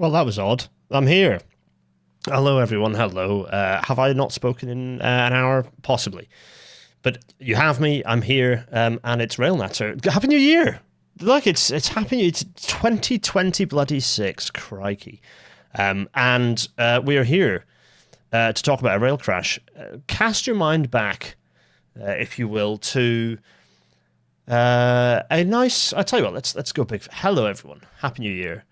Well, that was odd. I'm here. Hello, everyone. Hello. Have I not spoken in an hour? Possibly. But you have me. I'm here, and it's Railnatter. Happy New Year! Look, it's happy. It's 2020 bloody 6. Crikey. And we are here to talk about a rail crash. Cast your mind back, if you will, to a nice... I'll tell you what, let's go big. Hello, everyone. Happy New Year.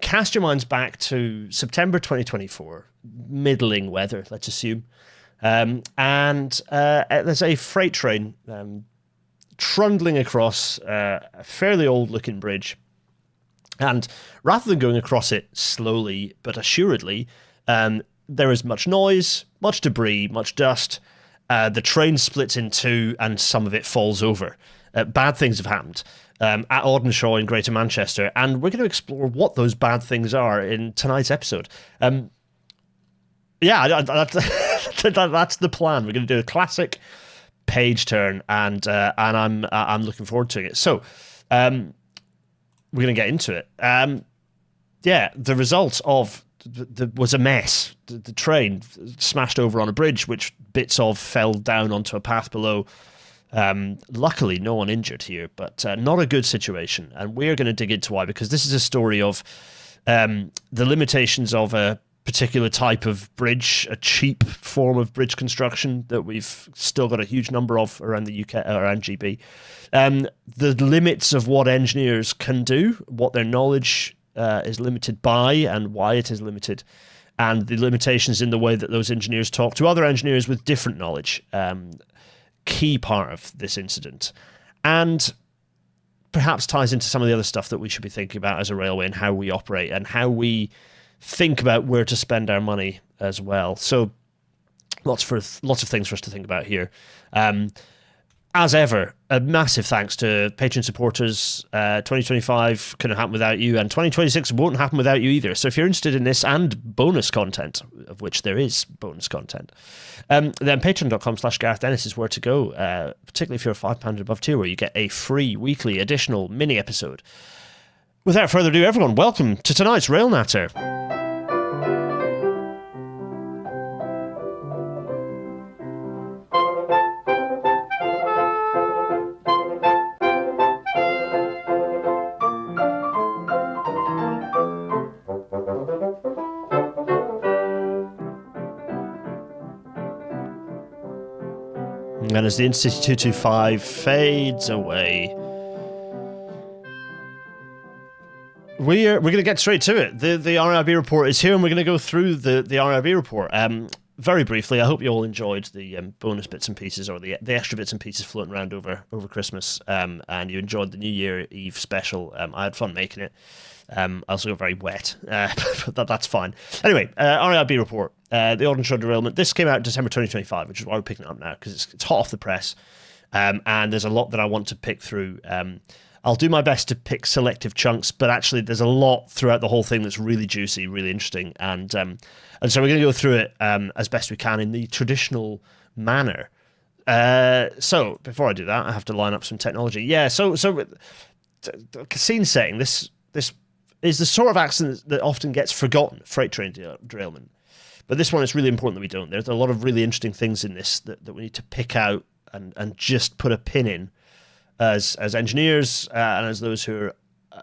Cast your minds back to September 2024, middling weather, let's assume. And there's a freight train trundling across a fairly old-looking bridge. And rather than going across it slowly but assuredly, there is much noise, much debris, much dust. The train splits in two and some of it falls over. Bad things have happened at Audenshaw in Greater Manchester, and we're going to explore what those bad things are in tonight's episode. That's the plan. We're going to do a classic page turn, and I'm looking forward to it. So, we're going to get into it. The result of was a mess. The train smashed over on a bridge, which bits of fell down onto a path below. Luckily, no one injured here, but not a good situation. And we're going to dig into why, because this is a story of the limitations of a particular type of bridge, a cheap form of bridge construction that we've still got a huge number of around the UK, around GB. The limits of what engineers can do, what their knowledge is limited by, and why it is limited, and the limitations in the way that those engineers talk to other engineers with different knowledge. Key part of this incident, and perhaps ties into some of the other stuff that we should be thinking about as a railway and how we operate and how we think about where to spend our money as well. So lots of things for us to think about here. As ever, a massive thanks to Patreon supporters. 2025 couldn't happen without you, and 2026 won't happen without you either. So if you're interested in this and bonus content, of which there is bonus content, then patreon.com/Gareth Dennis is where to go, particularly if you're a £5 above tier, where you get a free weekly additional mini episode. Without further ado, everyone, welcome to tonight's Railnatter. And as the Intercity 225 fades away, we're going to get straight to it. The RAIB report is here, and we're going to go through the RAIB report. Very briefly, I hope you all enjoyed the bonus bits and pieces, or the extra bits and pieces floating around over Christmas, and you enjoyed the New Year Eve special. I had fun making it. I also got very wet, but that's fine. Anyway, RAIB report, the Audenshaw derailment. This came out in December 2025, which is why we're picking it up now, because it's hot off the press, and there's a lot that I want to pick through. I'll do my best to pick selective chunks, but actually there's a lot throughout the whole thing that's really juicy, really interesting, and so we're going to go through it as best we can in the traditional manner. So before I do that, I have to line up some technology. Yeah, so scene setting. This is the sort of accident that often gets forgotten, freight train derailment. But this one, it's really important that we don't. There's a lot of really interesting things in this that we need to pick out and just put a pin in as engineers and as those who are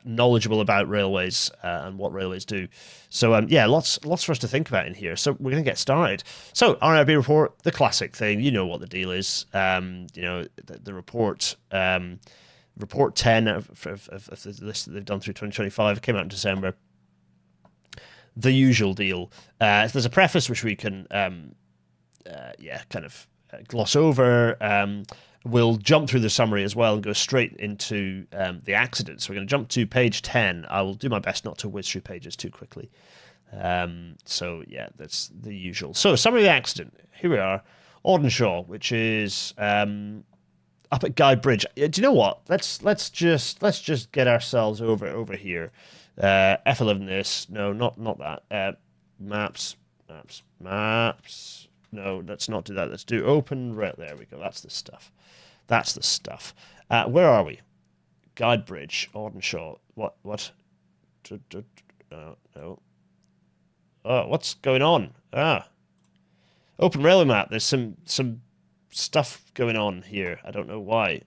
knowledgeable about railways and what railways do. So lots for us to think about in here. So we're going to get started. So RAIB report, the classic thing. You know what the deal is. The report. Report 10 of the list that they've done through 2025 came out in December. The usual deal. There's a preface which we can, gloss over. We'll jump through the summary as well and go straight into the accident. So we're going to jump to page 10. I will do my best not to whiz through pages too quickly. That's the usual. So summary of the accident. Here we are. Audenshaw, which is up at Guy Bridge. Do you know what? Let's just get ourselves over here. F11 this. No, not that. Maps. No, let's not do that. Let's do open rail. There we go. That's the stuff. Where are we? Guide Bridge, Audenshaw. What? No. Oh, what's going on? Open railway map. There's some stuff going on here. I don't know why.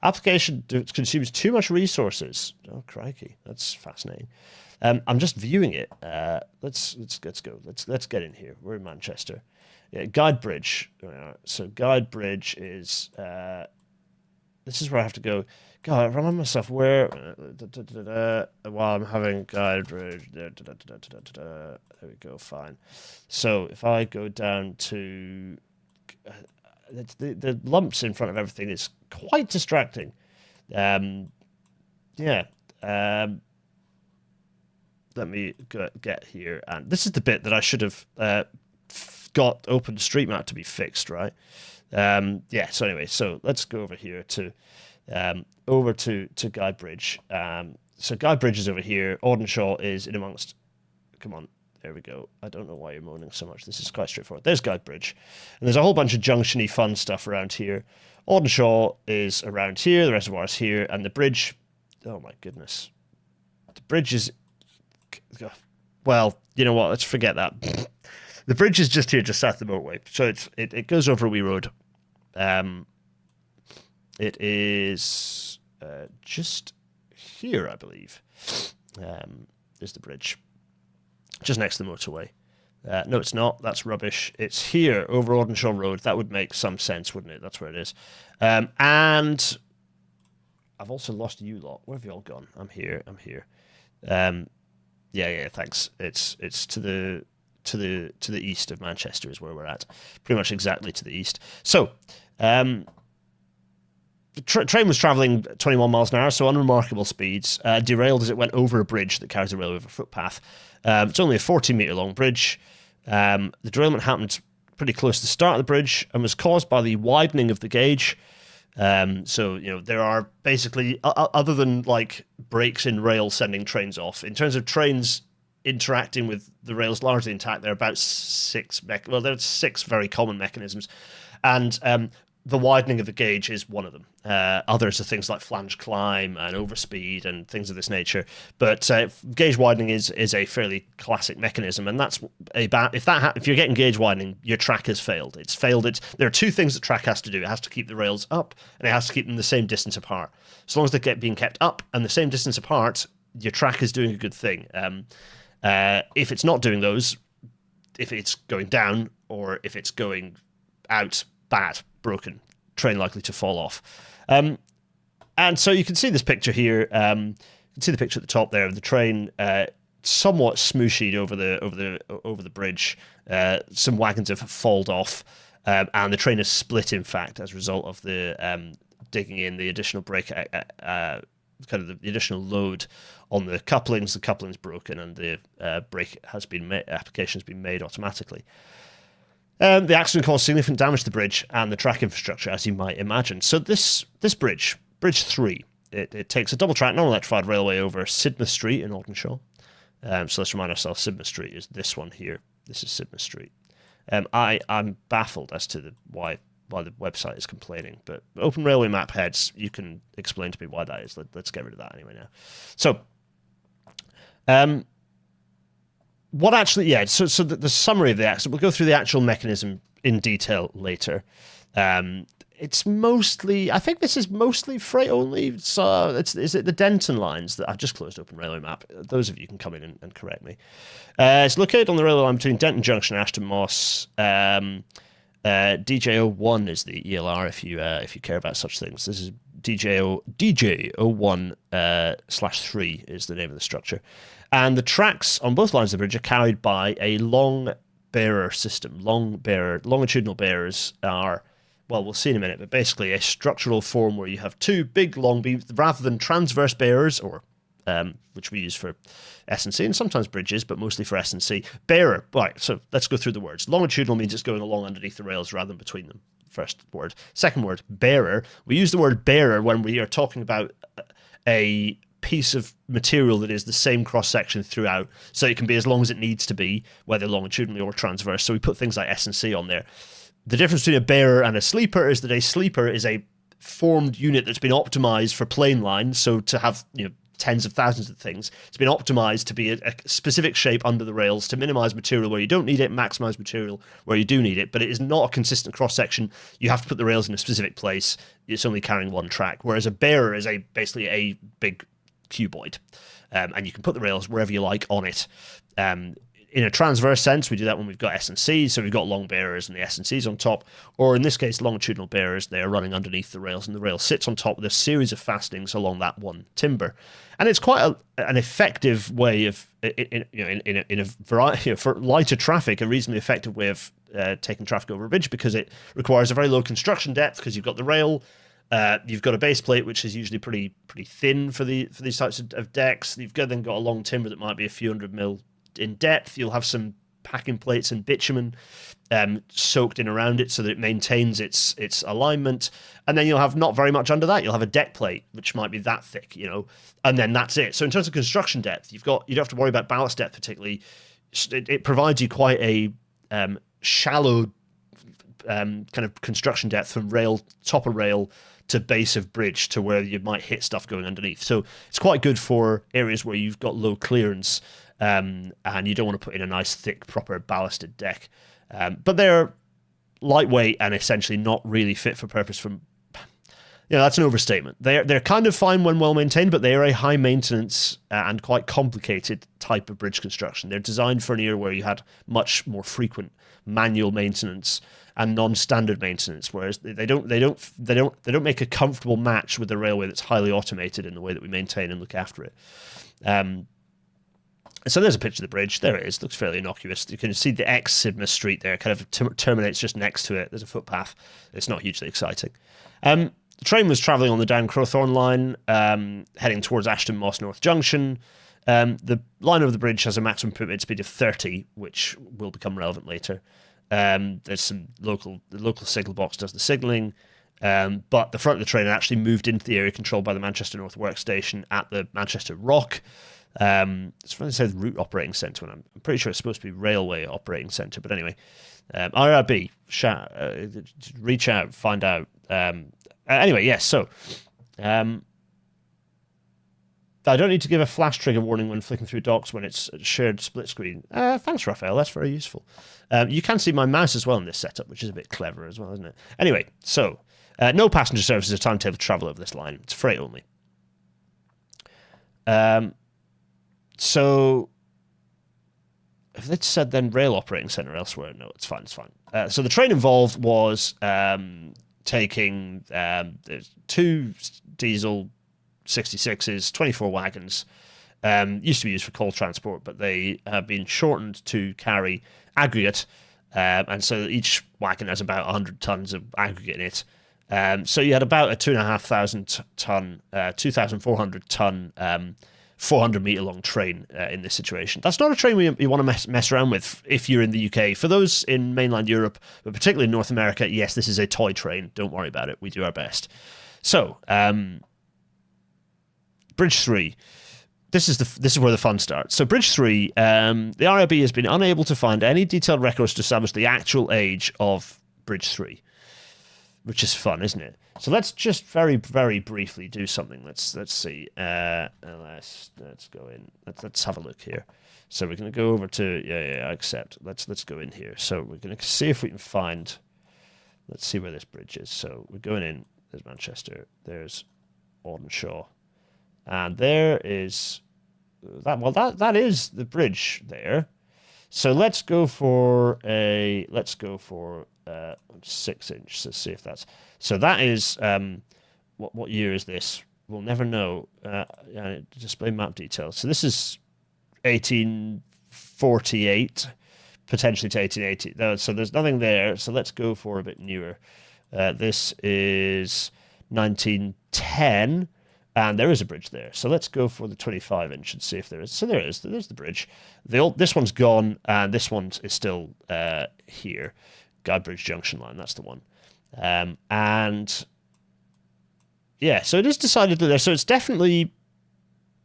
Application consumes too much resources. Oh, crikey. That's fascinating. I'm just viewing it. Let's go. Let's get in here. We're in Manchester. Yeah, Guide Bridge. So Guide Bridge is... this is where I have to go. God, I remind myself where... while I'm having Guide Bridge... There we go, fine. So if I go down to... the lumps in front of everything is quite distracting. Let me get here. And this is the bit that I should have got OpenStreetMap to be fixed, right? So anyway, so let's go over here to Guide Bridge. So Guide Bridge is over here. Audenshaw is in amongst... Come on, there we go. I don't know why you're moaning so much. This is quite straightforward. There's Guide Bridge. And there's a whole bunch of junction-y fun stuff around here. Audenshaw is around here, the reservoir is here, and the bridge... Oh my goodness. The bridge is... Well, you know what? Let's forget that. The bridge is just here, just south of the motorway. So it goes over a wee road. It is just here, I believe. Is the bridge. Just next to the motorway. No, it's not. That's rubbish. It's here, over Audenshaw Road. That would make some sense, wouldn't it? That's where it is. And I've also lost you lot. Where have you all gone? I'm here. Yeah, thanks. It's to the east of Manchester is where we're at. Pretty much exactly to the east. So, the train was travelling 21 miles an hour, so unremarkable speeds. Derailed as it went over a bridge that carries the railway over a footpath. It's only a 40-metre long bridge. The derailment happened pretty close to the start of the bridge and was caused by the widening of the gauge. So, there are basically, other than like breaks in rail sending trains off, in terms of trains interacting with the rails largely intact, there are about there's six very common mechanisms. And the widening of the gauge is one of them. Others are things like flange climb and overspeed and things of this nature. But gauge widening is a fairly classic mechanism, and that's if you're getting gauge widening, your track has failed. It's failed. There are two things that track has to do. It has to keep the rails up, and it has to keep them the same distance apart. As long as they're being kept up and the same distance apart, your track is doing a good thing. If it's not doing those, if it's going down or if it's going out, bad, broken, train likely to fall off. And so you can see this picture here. You can see the picture at the top there of the train somewhat smooshied over the bridge. Some wagons have fallen off, and the train is split, in fact, as a result of the digging in the additional brake, the additional load on the couplings. The coupling's broken, and the brake application has been made automatically. The accident caused significant damage to the bridge and the track infrastructure, as you might imagine. So this bridge, Bridge 3, it takes a double-track, non-electrified railway over Sidmouth Street in Audenshaw. So let's remind ourselves, Sidmouth Street is this one here. This is Sidmouth Street. I'm baffled as to why the website is complaining, but Open Railway Map heads, you can explain to me why that is. Let's get rid of that anyway now. So, what actually, so the summary of the accident, we'll go through the actual mechanism in detail later. It's mostly, I think this is mostly freight only. So is it the Denton lines that I've just closed Open Railway Map? Those of you can come in and correct me. It's located on the railway line between Denton Junction and Ashton Moss. DJ01 is the ELR if you care about such things. This is DJ01/3 is the name of the structure. And the tracks on both lines of the bridge are carried by a long bearer system. Longitudinal bearers are, well, we'll see in a minute, but basically a structural form where you have two big long beams, rather than transverse bearers, or which we use for S&C and sometimes bridges, but mostly for S&C. Bearer, right, so let's go through the words. Longitudinal means it's going along underneath the rails rather than between them. First word. Second word, bearer. We use the word bearer when we are talking about a piece of material that is the same cross-section throughout, so it can be as long as it needs to be, whether longitudinally or transverse. So we put things like S&C on there. The difference between a bearer and a sleeper is that a sleeper is a formed unit that's been optimized for plain lines, so to have, tens of thousands of things. It's been optimized to be a specific shape under the rails to minimize material where you don't need it, maximize material where you do need it. But it is not a consistent cross-section. You have to put the rails in a specific place. It's only carrying one track, whereas a bearer is basically a big cuboid. And you can put the rails wherever you like on it. In a transverse sense, we do that when we've got S&C, so we've got long bearers and the S&Cs on top, or in this case, longitudinal bearers. They are running underneath the rails, and the rail sits on top with a series of fastenings along that one timber. And it's quite an effective way of, in a variety, for lighter traffic, a reasonably effective way of taking traffic over a bridge, because it requires a very low construction depth, because you've got the rail. You've got a base plate, which is usually pretty thin for these types of decks. You've then got a long timber that might be a few hundred mil in depth. You'll have some packing plates and bitumen soaked in around it so that it maintains its alignment. And then you'll have not very much under that. You'll have a deck plate, which might be that thick, and then that's it. So in terms of construction depth, you don't have to worry about ballast depth particularly. It provides you quite a shallow kind of construction depth from top of rail to base of bridge to where you might hit stuff going underneath. So it's quite good for areas where you've got low clearance and you don't want to put in a nice thick proper ballasted deck. But they're lightweight and essentially not really fit for purpose from... that's an overstatement. They're kind of fine when well maintained, but they are a high maintenance and quite complicated type of bridge construction. They're designed for an era where you had much more frequent manual maintenance and non-standard maintenance, whereas they don't make a comfortable match with the railway that's highly automated in the way that we maintain and look after it. So there's a picture of the bridge. There it is. Looks fairly innocuous. You can see the X Sidmouth Street there, kind of terminates just next to it. There's a footpath. It's not hugely exciting. The train was travelling on the Down Crowthorne line, heading towards Ashton Moss North Junction. The line over the bridge has a maximum permitted speed of 30, which will become relevant later. There's some the local signal box does the signalling, but the front of the train actually moved into the area controlled by the Manchester North Workstation at the Manchester Rock. It's funny it says Route Operating Centre, when I'm pretty sure it's supposed to be Railway Operating Centre, but anyway. RAIB, reach out, find out. Anyway, yes, so... I don't need to give a flash trigger warning when flicking through docs when it's a shared split screen. Thanks, Raphael. That's very useful. You can see my mouse as well in this setup, which is a bit clever as well, isn't it? Anyway, so no passenger services or timetable to travel over this line. It's freight only. So if they'd said then rail operating centre elsewhere, no, it's fine. So the train involved was taking two diesel 66s, 24 wagons, used to be used for coal transport, but they have been shortened to carry aggregate, and so each wagon has about 100 tons of aggregate in it. So you had about a 2,500 ton, 2,400 ton, 400 metre long train in this situation. That's not a train you want to mess around with if you're in the UK. For those in mainland Europe, but particularly in North America, yes, this is a toy train. Don't worry about it. We do our best. So, Bridge 3. This is where the fun starts. So Bridge 3, the RAIB has been unable to find any detailed records to establish the actual age of Bridge 3, which is fun, isn't it? So let's just very, very briefly do something. Let's see. Let's go in. Let's have a look here. So we're going to go over to I accept. Let's go in here. So we're going to see if we can find. Let's see where this bridge is. So we're going in. There's Manchester. There's Audenshaw. And there is that. Well, that is the bridge there. So let's go for 6 inch. Let's see if that's. So that is what year is this? We'll never know. Display map details. So this is 1848, potentially to 1880. So there's nothing there. So let's go for a bit newer. This is 1910. And there is a bridge there. So let's go for the 25 inch and see if there is. So there is. There's the bridge. This one's gone, and this one is still here. Guidebridge Junction line, that's the one. And yeah, so it is decided that there. So it's definitely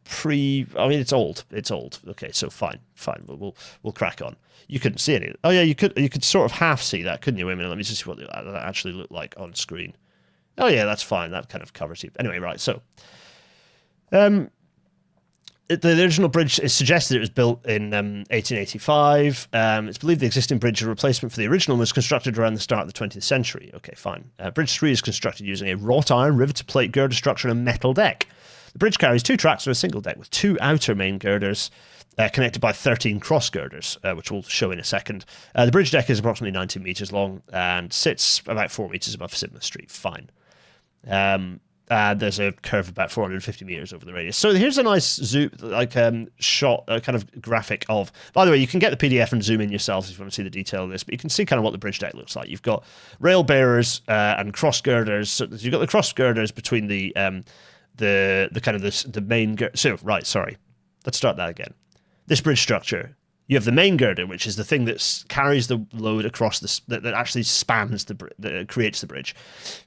it's old. It's old. Okay, so fine. We'll crack on. You couldn't see any. Oh yeah, you could sort of half see that, couldn't you? Wait a minute, let me just see what that actually looked like on screen. Oh yeah, that's fine. That kind of covers it. Anyway, right. So, The original bridge is suggested it was built in 1885. It's believed the existing bridge, a replacement for the original, was constructed around the start of the 20th century. Okay, fine. Bridge 3 is constructed using a wrought iron riveted plate girder structure and a metal deck. The bridge carries 2 tracks on a single deck with 2 outer main girders connected by 13 cross girders, which we'll show in a second. The bridge deck is approximately 19 metres long and sits about 4 metres above Sidmouth Street. Fine. There's a curve about 450 meters over the radius. So here's a nice zoom, shot, kind of graphic of. By the way, you can get the PDF and zoom in yourselves if you want to see the detail of this. But you can see kind of what the bridge deck looks like. You've got rail bearers and cross girders. So you've got the cross girders between the main. So right, sorry, let's start that again. This bridge structure. You have the main girder, which is the thing that carries the load across that actually spans that creates the bridge.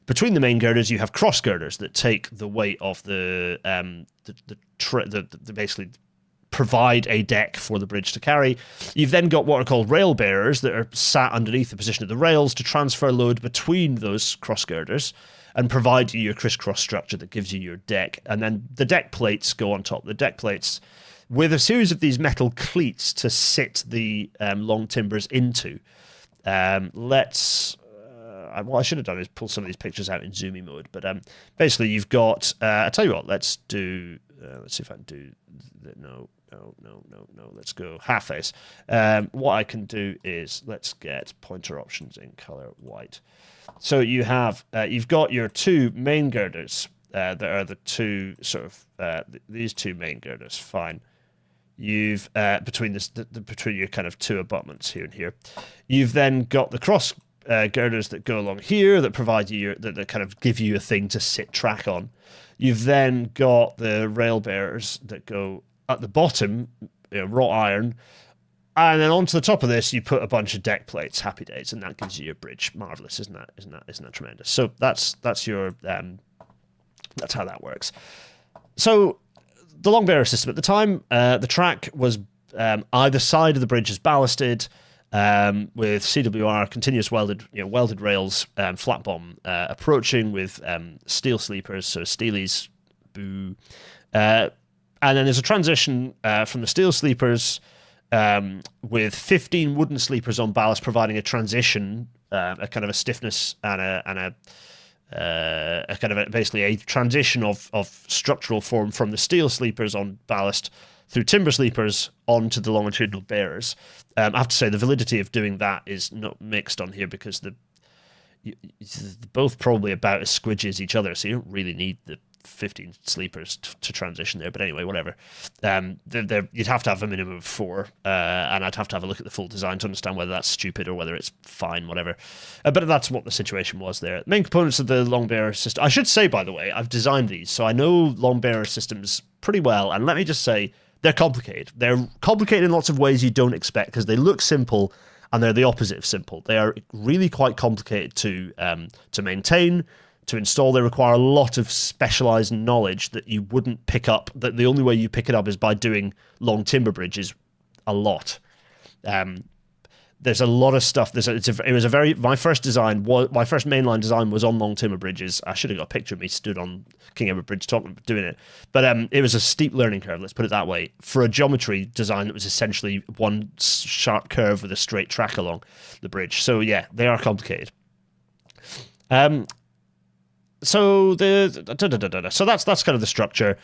Between the main girders, you have cross girders that take the weight of the basically provide a deck for the bridge to carry. You've then got what are called rail bearers that are sat underneath the position of the rails to transfer load between those cross girders and provide you your crisscross structure that gives you your deck. And then the deck plates go on top. The deck plates with a series of these metal cleats to sit the long timbers into. What I should have done is pull some of these pictures out in zoomy mode. But basically, you've got. I tell you what. Let's do. Let's see if I can do. No. Let's go half face. What I can do is let's get pointer options in color white. So you have. You've got your 2 main girders. That are the 2 sort of these 2 main girders. Fine. You've between your kind of 2 abutments here and here, you've then got the cross girders that go along here that provide you that kind of give you a thing to sit track on. You've then got the rail bearers that go at the bottom, wrought iron, and then onto the top of this you put a bunch of deck plates. Happy days, and that gives you your bridge. Marvelous, isn't that tremendous? So that's your that's how that works. So. The long bearer system at the time, the track was either side of the bridge is ballasted with CWR, continuous welded rails, flat bomb approaching with steel sleepers, so steelies, boo. And then there's a transition from the steel sleepers with 15 wooden sleepers on ballast, providing a transition, a kind of a stiffness and a kind of basically a transition of structural form from the steel sleepers on ballast through timber sleepers onto the longitudinal bearers. I have to say the validity of doing that is not mixed on here because they're both probably about as squidgy as each other, so you don't really need the 15 sleepers to transition there. But anyway, whatever. You'd have to have a minimum of 4, and I'd have to have a look at the full design to understand whether that's stupid or whether it's fine, whatever. But that's what the situation was there. Main components of the long bearer system. I should say, by the way, I've designed these, so I know long bearer systems pretty well. And let me just say, they're complicated. They're complicated in lots of ways you don't expect because they look simple and they're the opposite of simple. They are really quite complicated to maintain. To install, they require a lot of specialized knowledge that you wouldn't pick up. That the only way you pick it up is by doing long timber bridges a lot. There's a lot of stuff. My first mainline design was on long timber bridges. I should have got a picture of me stood on King Edward Bridge doing it. But it was a steep learning curve, let's put it that way, for a geometry design that was essentially one sharp curve with a straight track along the bridge. So yeah, they are complicated. So so that's kind of the structure.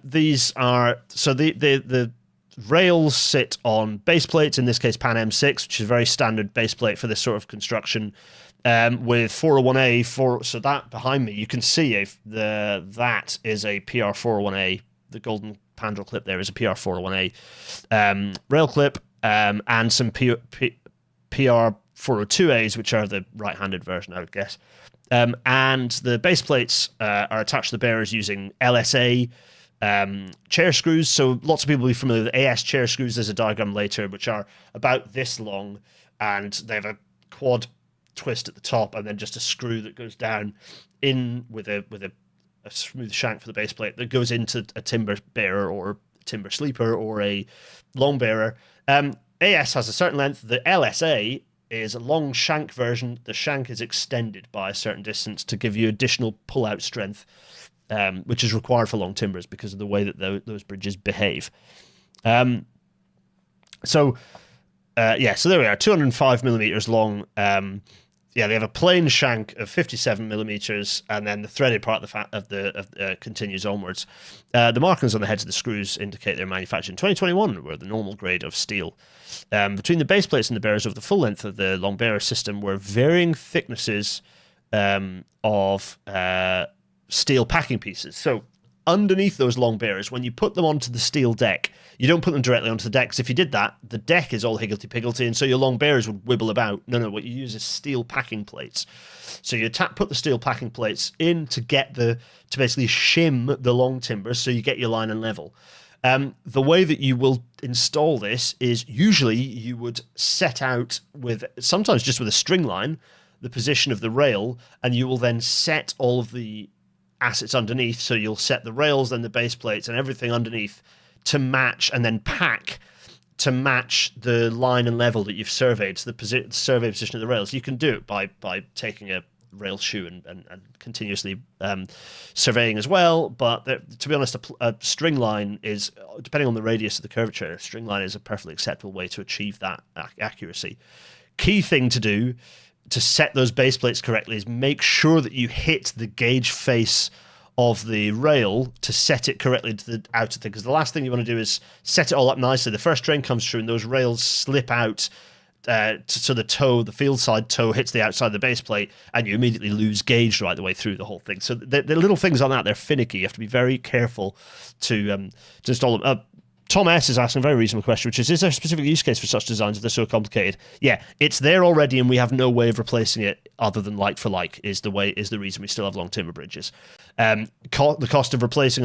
These are the rails sit on base plates, in this case Pan M6, which is a very standard base plate for this sort of construction, with 401A. So that behind me, you can see that is a PR 401A. The golden pandrel clip there is a PR 401A rail clip, and some PR 402As, which are the right-handed version, I would guess. And the base plates are attached to the bearers using LSA chair screws. So lots of people will be familiar with AS chair screws. There's a diagram later, which are about this long, and they have a quad twist at the top, and then just a screw that goes down in with a smooth shank for the base plate that goes into a timber bearer or timber sleeper or a long bearer. AS has a certain length. The LSA is a long shank version. The shank is extended by a certain distance to give you additional pull-out strength which is required for long timbers because of the way that those bridges behave. So there we are, 205 millimeters long. They have a plain shank of 57 millimeters, and then the threaded part of the continues onwards. The markings on the heads of the screws indicate they're manufactured in 2021, were the normal grade of steel. Between the base plates and the bearers over the full length of the long bearer system were varying thicknesses of steel packing pieces. So underneath those long bearers, when you put them onto the steel deck, you don't put them directly onto the deck, because if you did that, the deck is all higgledy-piggledy, and so your long bearers would wibble about. No, what you use is steel packing plates. So you put the steel packing plates in to basically shim the long timbers, so you get your line and level. The way that you will install this is usually you would set out sometimes just with a string line, the position of the rail, and you will then set all of the assets underneath. So you'll set the rails, then the base plates, and everything underneath to match, and then pack to match the line and level that you've surveyed. So the survey position of the rails, you can do it by taking a rail shoe and continuously surveying as well. But to be honest, a string line is, depending on the radius of the curvature, a string line is a perfectly acceptable way to achieve that accuracy. Key thing to do to set those base plates correctly is make sure that you hit the gauge face of the rail to set it correctly to the outer thing, because the last thing you want to do is set it all up nicely. The first train comes through and those rails slip out, so the field side toe hits the outside of the base plate, and you immediately lose gauge right the way through the whole thing. So the little things on that, they're finicky. You have to be very careful to install them. Tom S is asking a very reasonable question, which is there a specific use case for such designs if they're so complicated? Yeah, it's there already, and we have no way of replacing it other than like for like is the reason we still have long timber bridges. The cost of replacing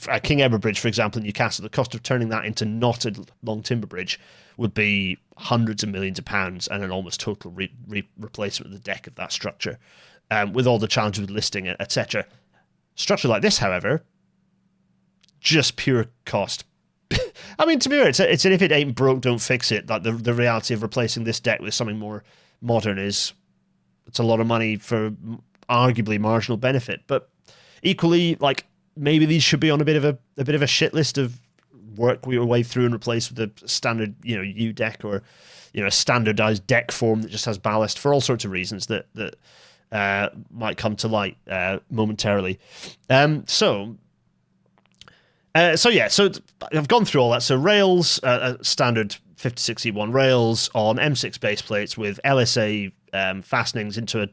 a King Edward Bridge, for example, in Newcastle, the cost of turning that into not a long timber bridge would be hundreds of millions of pounds and an almost total replacement of the deck of that structure, with all the challenges with listing it, etc. Structure like this, however, just pure cost. I mean, to be fair, it's an if it ain't broke, don't fix it. Like the reality of replacing this deck with something more modern it's a lot of money for arguably marginal benefit. But equally, like, maybe these should be on a bit of a shit list of work we way through and replace with a standard, U deck, or a standardized deck form that just has ballast for all sorts of reasons that might come to light momentarily. So I've gone through all that. So rails, standard 56E1 rails on M6 base plates with LSA fastenings into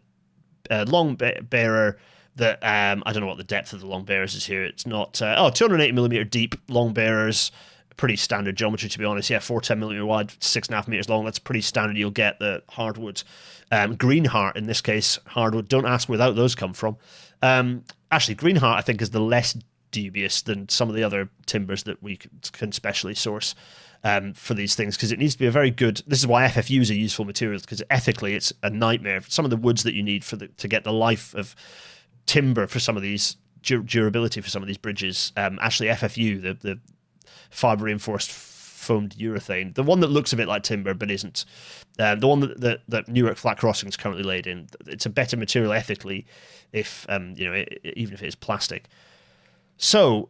a long bearer that, I don't know what the depth of the long bearers is here. It's not, 280mm deep long bearers, pretty standard geometry, to be honest. Yeah, 410mm wide, 6.5 meters long. That's pretty standard. You'll get the hardwood, green heart in this case, hardwood. Don't ask where those come from. Actually, green heart I think is the less dubious than some of the other timbers that we can specially source for these things, because it needs to be a very good. This is why FFUs are useful materials, because ethically it's a nightmare. Some of the woods that you need to get the life of timber for some of these, durability for some of these bridges, actually FFU, the fiber reinforced foamed urethane, the one that looks a bit like timber but isn't, the one that Newark Flat Crossing is currently laid in, it's a better material ethically, if even if it is plastic. So,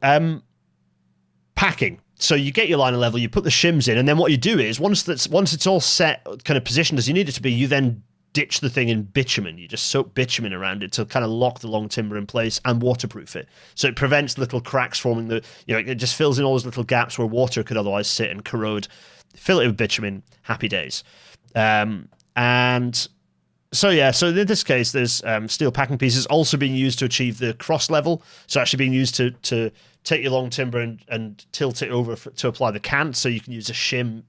packing. So you get your line of level, you put the shims in, and then what you do is, once it's all set, kind of positioned as you need it to be, you then ditch the thing in bitumen. You just soak bitumen around it to kind of lock the long timber in place and waterproof it. So it prevents little cracks forming. It just fills in all those little gaps where water could otherwise sit and corrode. Fill it with bitumen, happy days. So in this case, there's steel packing pieces also being used to achieve the cross level. So actually being used to take your long timber and tilt it over to apply the cant. So you can use a shim,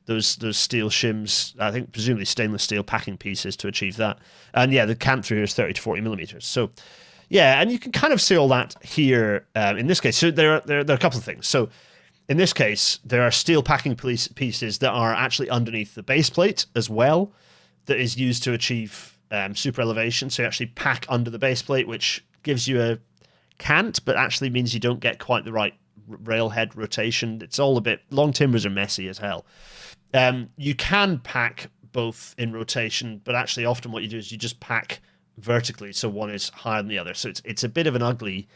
those steel shims, I think presumably stainless steel packing pieces to achieve that. And yeah, the cant through here is 30 to 40 millimeters. So yeah, and you can kind of see all that here in this case. So there are a couple of things. So in this case, there are steel packing pieces that are actually underneath the base plate as well, that is used to achieve super elevation. So you actually pack under the base plate, which gives you a cant, but actually means you don't get quite the right railhead rotation. It's all a bit, long timbers are messy as hell. You can pack both in rotation, but actually often what you do is you just pack vertically, so one is higher than the other. So it's a bit of an ugly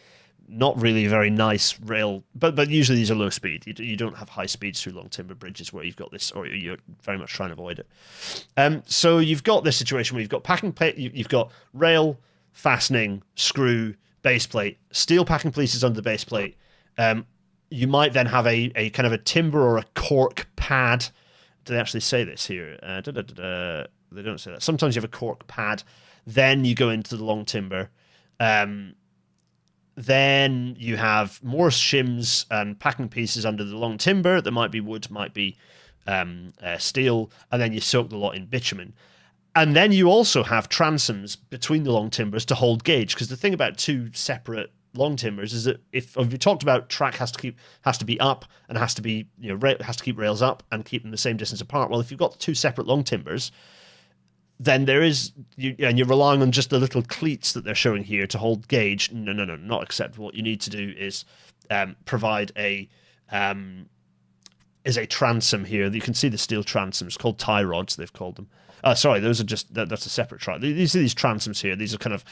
not really a very nice rail, but usually these are low speed. You don't have high speeds through long timber bridges where you've got this, or you're very much trying to avoid it. So you've got this situation where you've got packing plate, you've got rail, fastening, screw, base plate, steel packing pieces under the base plate. You might then have a kind of a timber or a cork pad. Do they actually say this here? They don't say that. Sometimes you have a cork pad. Then you go into the long timber. Then you have more shims and packing pieces under the long timber. That might be wood, might be steel. And then you soak the lot in bitumen. And then you also have transoms between the long timbers to hold gauge. Because the thing about two separate long timbers is that if we talked about track has to be up and has to be has to keep rails up and keep them the same distance apart. Well, if you've got two separate long timbers, then there is and you're relying on just the little cleats that they're showing here to hold gauge. No, not acceptable. What you need to do is provide a transom here. You can see the steel transoms called tie rods. They've called them. Sorry, those are just that's a separate track. These are these transoms here. These are kind of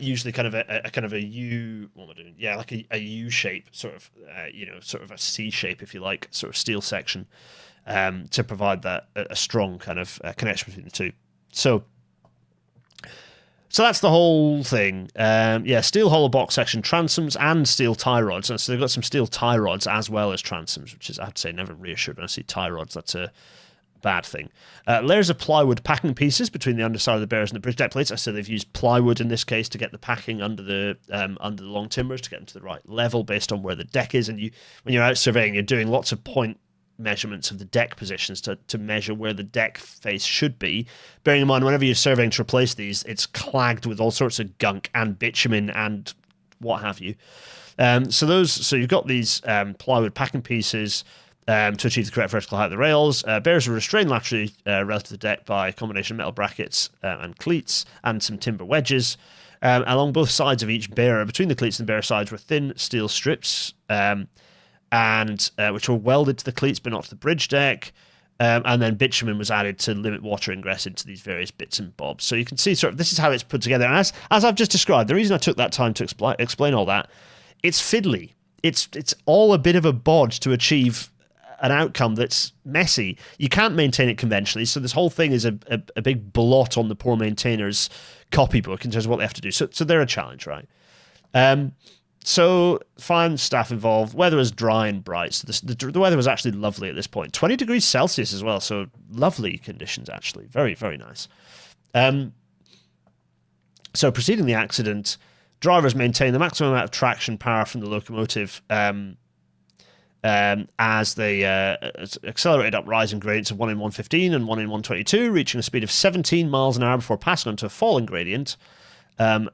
usually kind of a U. What am I doing? Yeah, like a U shape, sort of sort of a C shape, if you like, sort of steel section to provide that a strong kind of connection between the two. So that's the whole thing. Steel hollow box section, transoms, and steel tie rods. And so they've got some steel tie rods as well as transoms, which is, I have to say, never reassured when I see tie rods. That's a bad thing. Layers of plywood packing pieces between the underside of the bears and the bridge deck plates. I said they've used plywood in this case to get the packing under the long timbers to get them to the right level based on where the deck is. And when you're out surveying, you're doing lots of point measurements of the deck positions to measure where the deck face should be. Bearing in mind, whenever you're surveying to replace these, it's clagged with all sorts of gunk and bitumen and what have you. So you've got these plywood packing pieces to achieve the correct vertical height of the rails. Bears are restrained laterally relative to the deck by a combination of metal brackets and cleats and some timber wedges. Along both sides of each bearer, between the cleats and bearer sides, were thin steel strips, which were welded to the cleats but not to the bridge deck. And then bitumen was added to limit water ingress into these various bits and bobs. So you can see sort of this is how it's put together. And as I've just described, the reason I took that time to explain all that, it's fiddly. It's all a bit of a bodge to achieve an outcome that's messy. You can't maintain it conventionally, so this whole thing is a big blot on the poor maintainers' copybook in terms of what they have to do. So they're a challenge, right? So fine staff involved. Weather was dry and bright, so the weather was actually lovely at this point. 20 degrees Celsius as well, so lovely conditions actually. Very, very nice. So preceding the accident, drivers maintained the maximum amount of traction power from the locomotive as they accelerated up rising gradients of 1 in 115 and 1 in 122, reaching a speed of 17 miles an hour before passing onto a falling gradient on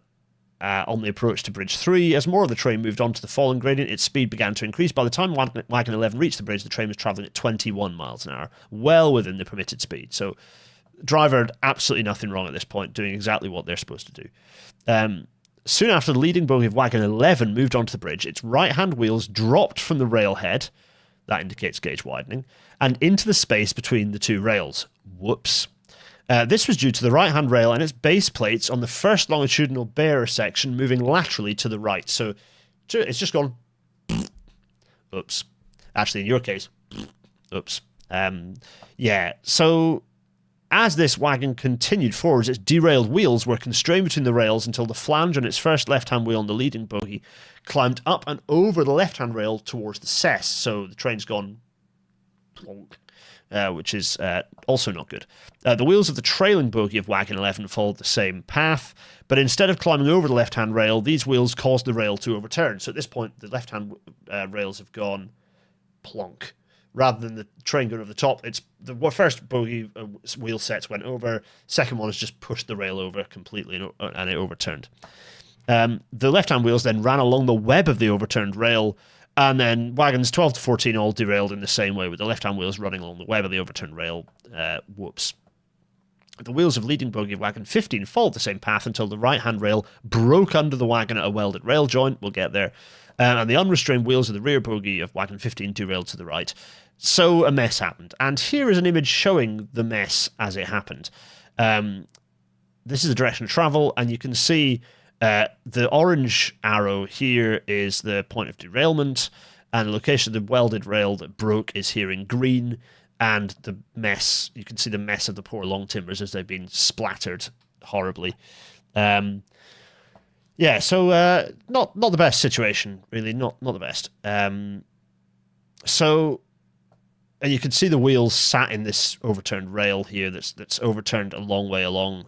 the approach to Bridge 3. As more of the train moved on to the falling gradient, its speed began to increase. By the time Wagon 11 reached the bridge, the train was travelling at 21 miles an hour, well within the permitted speed. So driver had absolutely nothing wrong at this point, doing exactly what they're supposed to do. Soon after the leading bogie of Wagon 11 moved onto the bridge, its right-hand wheels dropped from the railhead, that indicates gauge widening, and into the space between the two rails. Whoops. This was due to the right-hand rail and its base plates on the first longitudinal bearer section moving laterally to the right. So it's just gone, oops. Actually, in your case, oops. So as this wagon continued forwards, its derailed wheels were constrained between the rails until the flange on its first left-hand wheel on the leading bogie climbed up and over the left-hand rail towards the cess. So the train's gone plonk, which is also not good. The wheels of the trailing bogie of Wagon 11 followed the same path, but instead of climbing over the left-hand rail, these wheels caused the rail to overturn. So at this point, the left-hand rails have gone plonk. Rather than the train going over the top, it's the first bogie wheel sets went over. Second one has just pushed the rail over completely and it overturned. The left-hand wheels then ran along the web of the overturned rail, and then wagons 12 to 14 all derailed in the same way, with the left-hand wheels running along the web of the overturned rail. Whoops. The wheels of leading bogie of wagon 15 followed the same path until the right-hand rail broke under the wagon at a welded rail joint. We'll get there. And the unrestrained wheels of the rear bogie of wagon 15 derailed to the right. So a mess happened. And here is an image showing the mess as it happened. This is the direction of travel, and you can see The orange arrow here is the point of derailment, and the location of the welded rail that broke is here in green, and the mess, you can see the mess of the poor long timbers as they've been splattered horribly. Yeah, so not the best situation, really, not the best. So, and you can see the wheels sat in this overturned rail here that's overturned a long way along.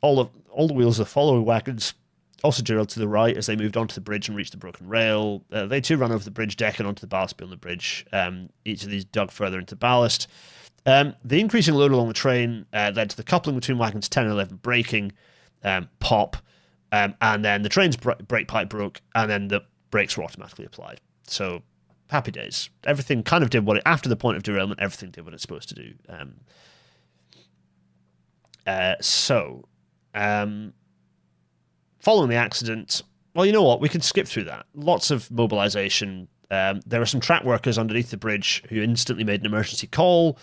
All the wheels of the following wagons also derailed to the right as they moved onto the bridge and reached the broken rail. They too ran over the bridge deck and onto the ballast beyond the bridge. Each of these dug further into ballast. The increasing load along the train led to the coupling between wagons 10 and 11 breaking, pop, and then the train's brake pipe broke, and then the brakes were automatically applied. So, happy days. Everything kind of did what it, after the point of derailment, everything did what it's supposed to do. Following the accident, well, you know what? We can skip through that. Lots of mobilization. There were some track workers underneath the bridge who instantly made an emergency call.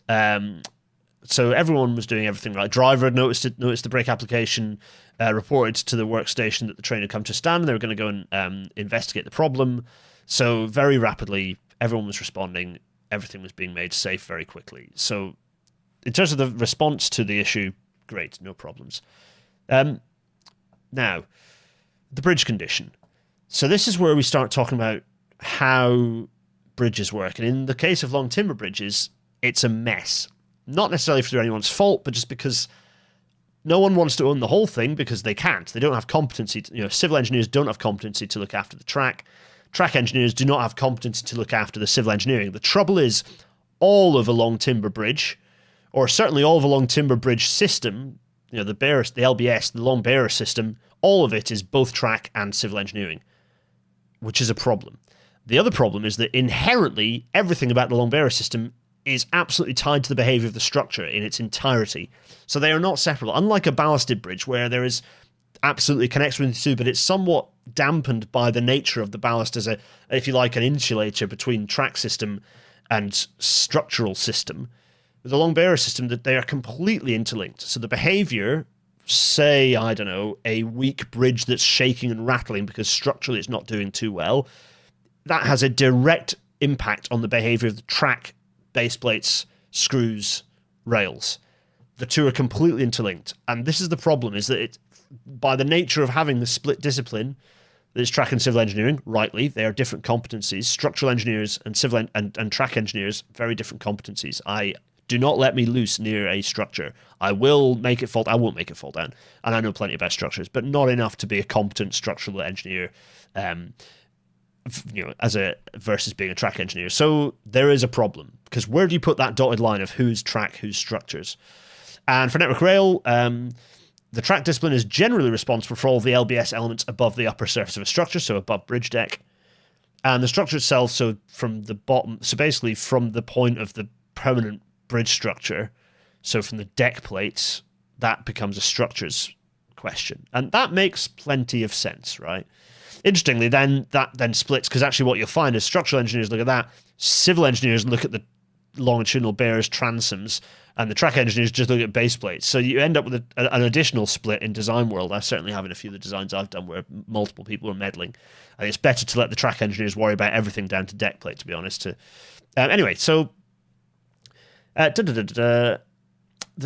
So everyone was doing everything right. Driver had noticed the brake application, reported to the workstation that the train had come to a stand. They were going to go and investigate the problem. So very rapidly, everyone was responding. Everything was being made safe very quickly. So in terms of the response to the issue, great, no problems. Now, the bridge condition. So this is where we start talking about how bridges work. And in the case of long timber bridges, it's a mess. Not necessarily through anyone's fault, but just because no one wants to own the whole thing because they can't. They don't have competency. Civil engineers don't have competency to look after the track. Track engineers do not have competency to look after the civil engineering. The trouble is, all of a long timber bridge, or certainly all of a long timber bridge system, the LBS, the long bearer system, all of it is both track and civil engineering, which is a problem. The other problem is that inherently everything about the long bearer system is absolutely tied to the behavior of the structure in its entirety. So they are not separable. Unlike a ballasted bridge where there is absolutely connects with the two, but it's somewhat dampened by the nature of the ballast as if you like, an insulator between track system and structural system. With the long bearer system, that they are completely interlinked. So the behavior, say, I don't know, a weak bridge that's shaking and rattling because structurally it's not doing too well, that has a direct impact on the behavior of the track, base plates, screws, rails. The two are completely interlinked. And this is the problem, is that by the nature of having the split discipline, that is track and civil engineering, rightly, they are different competencies. Structural engineers and civil and track engineers, very different competencies. Do not let me loose near a structure. I will make it fall. I won't make it fall down. And I know plenty about structures, but not enough to be a competent structural engineer, versus being a track engineer. So there is a problem, because where do you put that dotted line of who's track, who's structures? And for network rail, the track discipline is generally responsible for all the LBS elements above the upper surface of a structure, so above bridge deck. And the structure itself, so from the bottom, so basically from the point of the permanent bridge structure, so from the deck plates, that becomes a structures question. And that makes plenty of sense, right? Interestingly, then that splits, because actually what you'll find is structural engineers look at that, civil engineers look at the longitudinal bearers, transoms, and the track engineers just look at base plates. So you end up with an additional split in design world. I certainly have in a few of the designs I've done where multiple people are meddling. And it's better to let the track engineers worry about everything down to deck plate, to be honest. Anyway, so the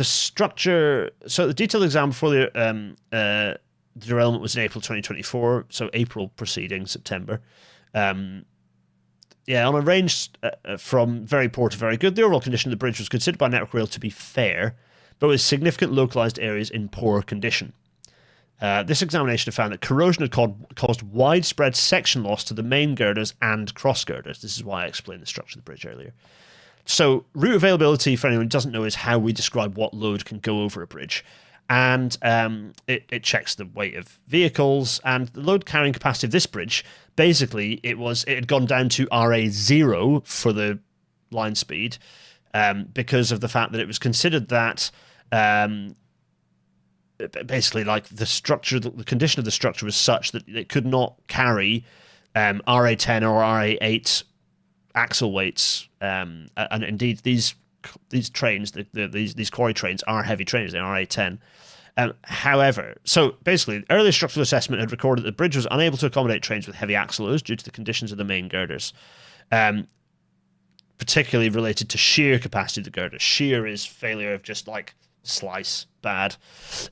structure. So the detailed exam before the derailment was in April 2024. So April preceding September. On a range from very poor to very good, the overall condition of the bridge was considered by Network Rail to be fair, but with significant localized areas in poor condition. This examination found that corrosion had caused widespread section loss to the main girders and cross girders. This is why I explained the structure of the bridge earlier. So route availability, for anyone who doesn't know, is how we describe what load can go over a bridge. And it checks the weight of vehicles, and the load carrying capacity of this bridge, basically it had gone down to RA0 for the line speed, because of the fact that it was considered that basically like the condition of the structure was such that it could not carry RA10 or RA8 axle weights, and indeed these trains, these quarry trains are heavy trains. They are RA10, However, so basically, early structural assessment had recorded that the bridge was unable to accommodate trains with heavy axle loads due to the conditions of the main girders, particularly related to shear capacity of the girder. Shear is failure of just like slice bad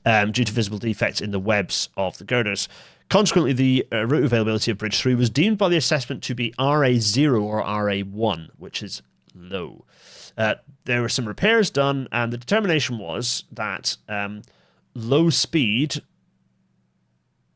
due to visible defects in the webs of the girders. Consequently, the route availability of Bridge 3 was deemed by the assessment to be RA0 or RA1, which is low. There were some repairs done, and the determination was that low speed.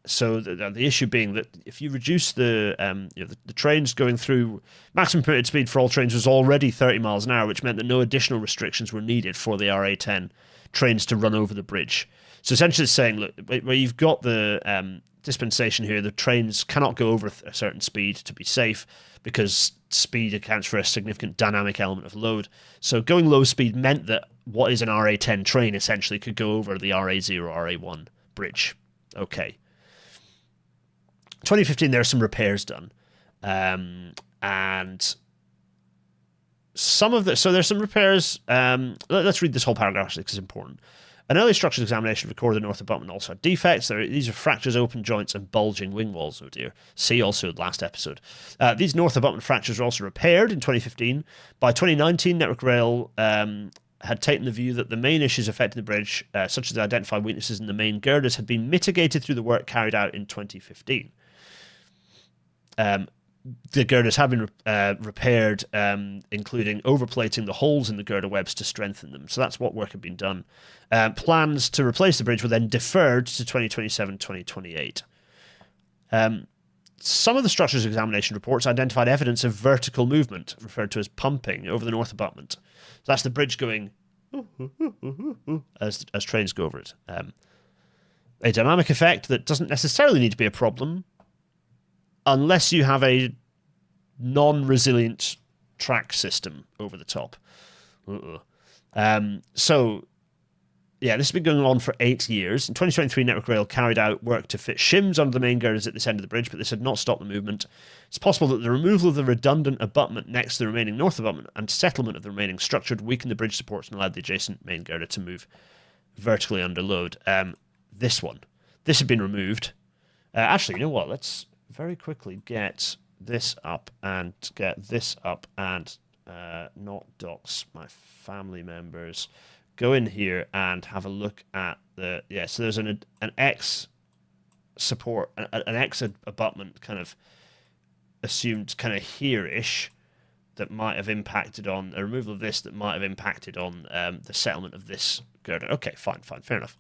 So the issue being that if you reduce the trains going through, maximum permitted speed for all trains was already 30 miles an hour, which meant that no additional restrictions were needed for the RA10 trains to run over the bridge. So essentially it's saying, look, where you've got the dispensation here, the trains cannot go over a certain speed to be safe because speed accounts for a significant dynamic element of load. So going low speed meant that what is an RA10 train essentially could go over the RA0, RA1 bridge. Okay. 2015, there are some repairs done. And some of the... So there's some repairs... let's read this whole paragraph actually because it's important. An early structural examination recorded the north abutment also had defects. These are fractures, open joints, and bulging wing walls. Oh dear. See also the last episode. These north abutment fractures were also repaired in 2015. By 2019, Network Rail had taken the view that the main issues affecting the bridge, such as the identified weaknesses in the main girders, had been mitigated through the work carried out in 2015. The girders have been repaired, including overplating the holes in the girder webs to strengthen them. So that's what work had been done. Plans to replace the bridge were then deferred to 2027-2028. Some of the structures examination reports identified evidence of vertical movement, referred to as pumping, over the north abutment. So that's the bridge going as trains go over it. A dynamic effect that doesn't necessarily need to be a problem unless you have a non-resilient track system over the top. So, yeah, this has been going on for 8 years. In 2023, Network Rail carried out work to fit shims under the main girders at this end of the bridge, but this had not stopped the movement. It's possible that the removal of the redundant abutment next to the remaining north abutment and settlement of the remaining structure would weaken the bridge supports and allowed the adjacent main girder to move vertically under load. This had been removed. Actually, you know what? Let's very quickly get this up and get this up and not dox my family members. Go in here and have a look at the... Yeah, so there's an X support, an X abutment kind of assumed kind of here-ish that might have impacted on... A removal of this that might have impacted on the settlement of this girder. Okay, fine, fair enough.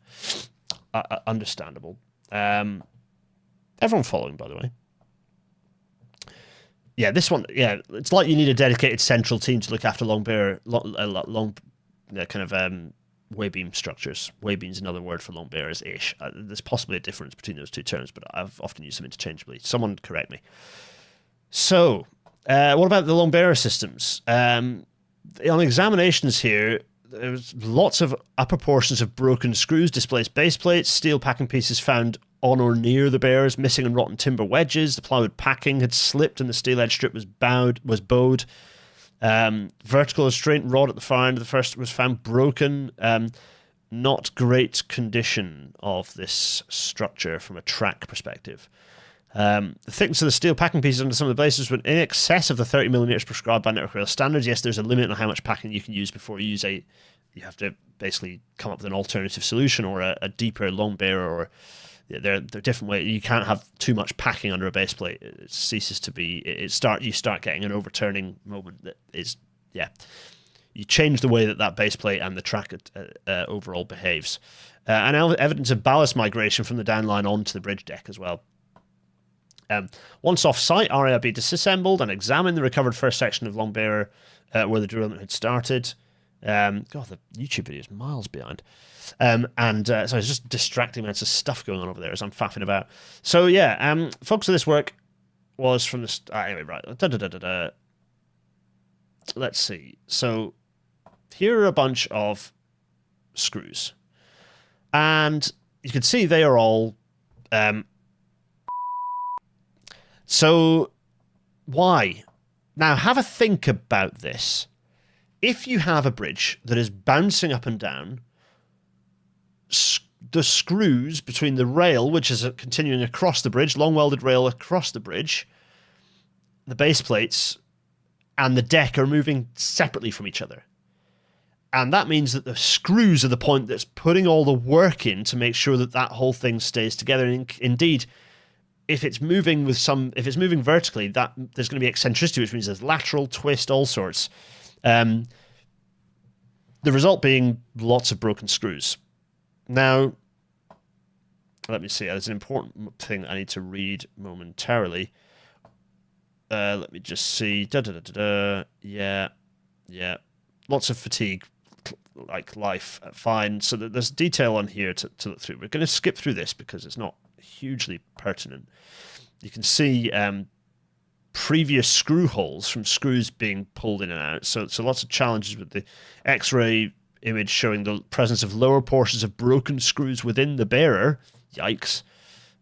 Understandable. Everyone following, by the way. Yeah, this one, yeah, it's like you need a dedicated central team to look after long way beam structures. Way beam's another word for long bearers-ish. There's possibly a difference between those two terms, but I've often used them interchangeably. Someone correct me. So, what about the long bearer systems? On examinations here, there's lots of upper portions of broken screws, displaced base plates, steel packing pieces found on or near the bearers, missing and rotten timber wedges. The plywood packing had slipped and the steel edge strip was bowed. Vertical restraint rod at the far end of the first was found broken. Not great condition of this structure from a track perspective. The thickness of the steel packing pieces under some of the bases were in excess of the 30mm prescribed by Network Rail standards. Yes, there's a limit on how much packing you can use before you use you have to basically come up with an alternative solution or a deeper long bearer, or they're different ways. You can't have too much packing under a base plate. It ceases to be. You start getting an overturning moment that is, yeah. You change the way that base plate and the track overall behaves. And evidence of ballast migration from the downline onto the bridge deck as well. Once off-site, RAIB disassembled and examined the recovered first section of long bearer where the derailment had started. God, the YouTube video is miles behind. So it's just distracting amounts of stuff going on over there as I'm faffing about. So yeah, focus of this work was from the... anyway, right. Let's see. So here are a bunch of screws. And you can see they are all... So why? Now have a think about this. If you have a bridge that is bouncing up and down, the screws between the rail, which is continuing across the bridge, long welded rail across the bridge, the base plates, and the deck are moving separately from each other. And that means that the screws are the point that's putting all the work in to make sure that that whole thing stays together. And indeed, if it's moving vertically, that there's going to be eccentricity, which means there's lateral twist, all sorts. The result being lots of broken screws. Now, let me see. There's an important thing I need to read momentarily. Let me just see. Yeah. Lots of fatigue, like life. Fine. So there's detail on here to look through. We're going to skip through this because it's not hugely pertinent. You can see previous screw holes from screws being pulled in and out. So lots of challenges with the X-ray image showing the presence of lower portions of broken screws within the bearer. Yikes.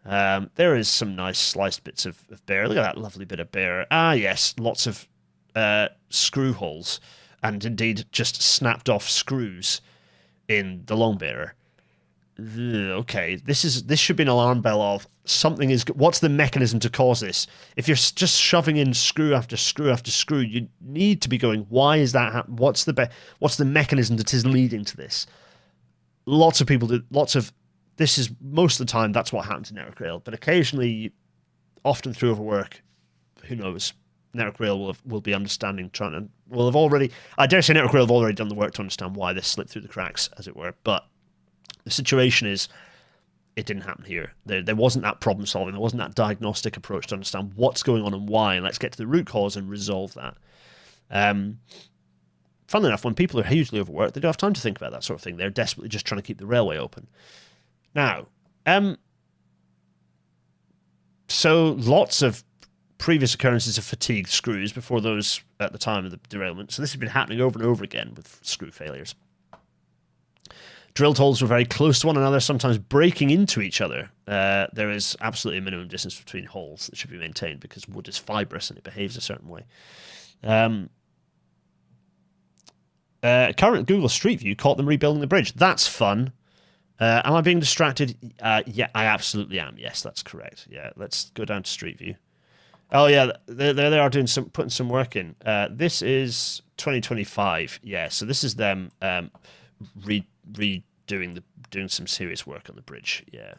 There is some nice sliced bits of bearer. Look at that lovely bit of bearer. Ah, yes, lots of screw holes, and indeed just snapped off screws in the long bearer. Okay, this should be an alarm bell of something is. What's the mechanism to cause this? If you're just shoving in screw after screw after screw, you need to be going, why is that? What's the mechanism that is leading to this? Lots of people do. This is most of the time that's what happens in network rail, but occasionally, often through overwork, who knows? Network rail will be understanding, I dare say network rail have already done the work to understand why this slipped through the cracks, as it were. But the situation is, it didn't happen here. There wasn't that problem solving. There wasn't that diagnostic approach to understand what's going on and why, and let's get to the root cause and resolve that. Funnily enough, when people are hugely overworked, they don't have time to think about that sort of thing. They're desperately just trying to keep the railway open. Now, so lots of previous occurrences of fatigued screws before those at the time of the derailment. So this has been happening over and over again with screw failures. Drilled holes were very close to one another, sometimes breaking into each other. There is absolutely a minimum distance between holes that should be maintained because wood is fibrous and it behaves a certain way. Current Google Street View caught them rebuilding the bridge. That's fun. Am I being distracted? Yeah, I absolutely am. Yes, that's correct. Yeah, let's go down to Street View. Oh yeah, they are putting some work in. This is 2025. Yeah, so this is them doing some serious work on the bridge. Yeah,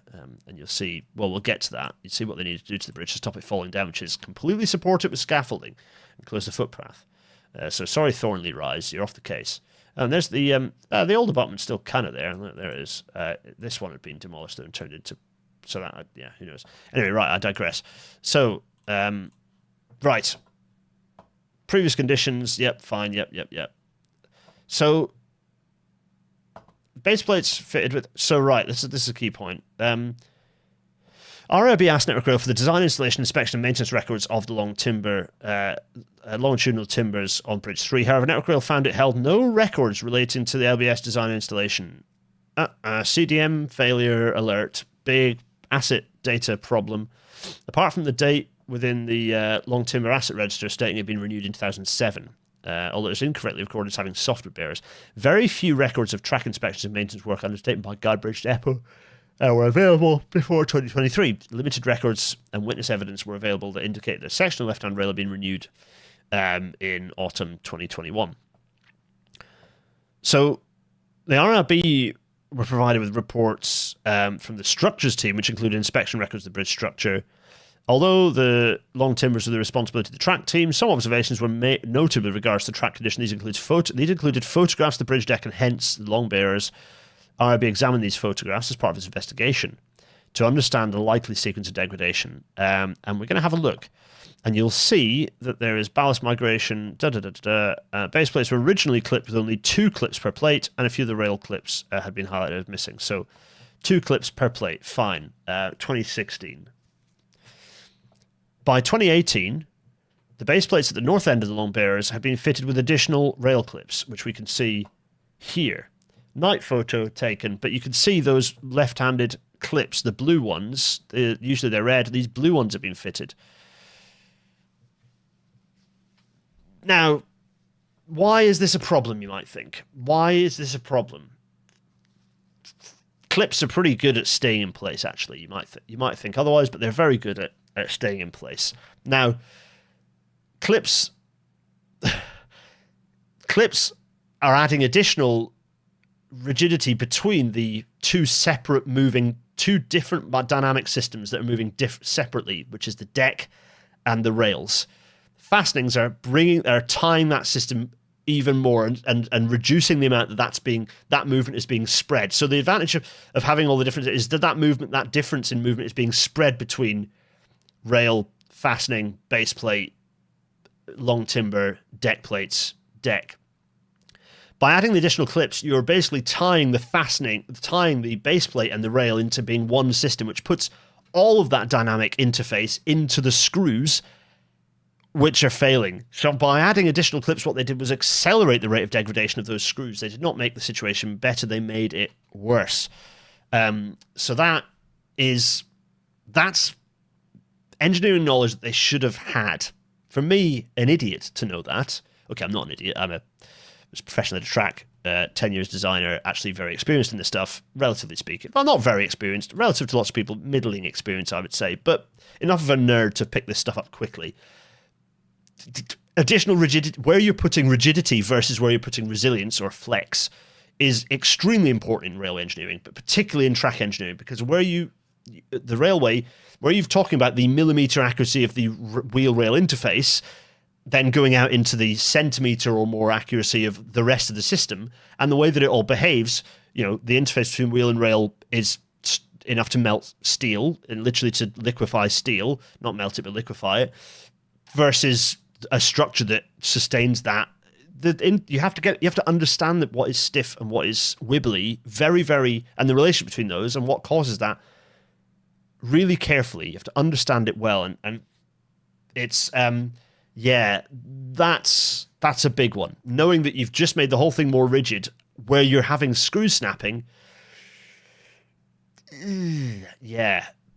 and you'll see. Well, we'll get to that. You see what they need to do to the bridge to stop it falling down, which is completely support it with scaffolding and close the footpath. So sorry, Thornley Rise, you're off the case. And there's the old abutment's still kind of there. There it is. This one had been demolished and turned into. So that yeah, who knows? Anyway, right. I digress. So. Right. Previous conditions. Yep. Fine. Yep. So, base plates fitted with. So right. This is a key point. RAIB asked Network Rail for the design, installation, inspection, and maintenance records of the longitudinal timbers on Bridge 3. However, Network Rail found it held no records relating to the LBS design and installation. CDM failure alert. Big asset data problem. Apart from the date within the long timber asset register stating it had been renewed in 2007, although it's incorrectly recorded as having softwood bearers. Very few records of track inspections and maintenance work undertaken by Guidebridge Depot were available before 2023. Limited records and witness evidence were available that indicate that sectional left-hand rail had been renewed in autumn 2021. So the RRB were provided with reports from the structures team, which included inspection records of the bridge structure. Although the long timbers were the responsibility of the track team, some observations were noted with regards to track condition. These included photographs of the bridge deck and hence the long bearers. RIB examined these photographs as part of its investigation to understand the likely sequence of degradation. And we're going to have a look. And you'll see that there is ballast migration. Base plates were originally clipped with only 2 clips per plate, and a few of the rail clips had been highlighted as missing. So 2 clips per plate, fine. 2016. By 2018, the base plates at the north end of the long bearers have been fitted with additional rail clips, which we can see here. Night photo taken, but you can see those left-handed clips, the blue ones, usually they're red, these blue ones have been fitted. Now, why is this a problem, you might think? Why is this a problem? clips are pretty good at staying in place. Actually, you might think otherwise, but they're very good at staying in place. Now, clips are adding additional rigidity between the two different dynamic systems that are moving separately, which is the deck and the rails. Fastenings are tying that system even more and reducing the amount that movement is being spread. So the advantage of having all the difference is that difference in movement is being spread between rail, fastening, base plate, long timber, deck plates, deck. By adding the additional clips, you're basically tying the base plate and the rail into being one system, which puts all of that dynamic interface into the screws, which are failing. So by adding additional clips, what they did was accelerate the rate of degradation of those screws. They did not make the situation better, they made it worse. So that's engineering knowledge that they should have had. For me, an idiot, to know that. Okay, I'm not an idiot. I was professionally at a track, 10 years designer, actually very experienced in this stuff, relatively speaking. Well, not very experienced, relative to lots of people, middling experience, I would say, but enough of a nerd to pick this stuff up quickly. Additional rigidity, where you're putting rigidity versus where you're putting resilience or flex, is extremely important in rail engineering, but particularly in track engineering, because the railway, where you're talking about the millimeter accuracy of the wheel rail interface, then going out into the centimeter or more accuracy of the rest of the system, and the way that it all behaves, the interface between wheel and rail is enough to melt steel, and literally to liquefy steel, not melt it but liquefy it, versus a structure that sustains that. You have to understand that what is stiff and what is wibbly very, very, and the relationship between those and what causes that really carefully. You have to understand it well, and it's that's a big one. Knowing that you've just made the whole thing more rigid, where you're having screw snapping,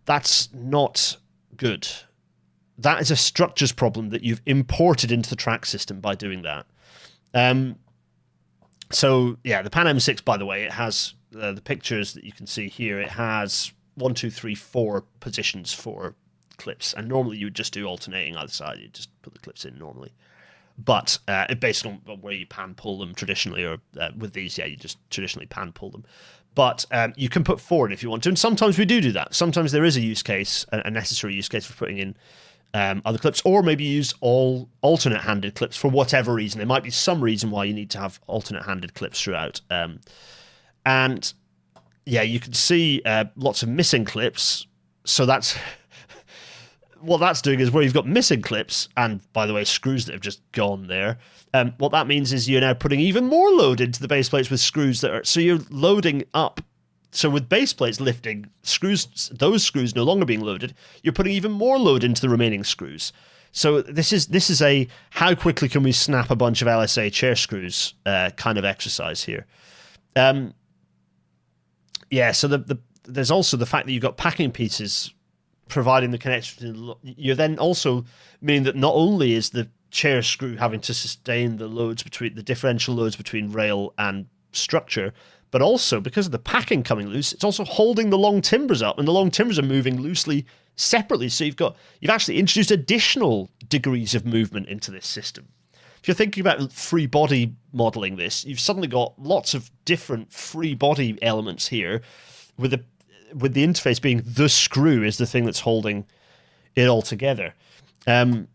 that's not good. That is a structures problem that you've imported into the track system by doing that. So the Pan M6, by the way, it has the pictures that you can see here. It has 1, 2, 3, 4 positions for clips, and normally you would just do alternating either side. You just put the clips in normally, but based on where you pan pull them traditionally, or with these, you just traditionally pan pull them. But you can put 4 in if you want to, and sometimes we do that. Sometimes there is a use case, a necessary use case for putting in other clips, or maybe use all alternate-handed clips for whatever reason. There might be some reason why you need to have alternate-handed clips throughout. And you can see lots of missing clips. So that's what that's doing, is where you've got missing clips, and by the way, screws that have just gone there. What that means is you're now putting even more load into the base plates with screws that are, so you're loading up. So with base plates lifting, those screws no longer being loaded, you're putting even more load into the remaining screws. So this is a how quickly can we snap a bunch of LSA chair screws kind of exercise here. So there's also the fact that you've got packing pieces providing the connection. You're then also meaning that not only is the chair screw having to sustain the loads between the differential loads between rail and structure, but also because of the packing coming loose, it's also holding the long timbers up, and the long timbers are moving loosely separately. So you've actually introduced additional degrees of movement into this system. If you're thinking about free body modeling this, you've suddenly got lots of different free body elements here, with the interface being the screw is the thing that's holding it all together. So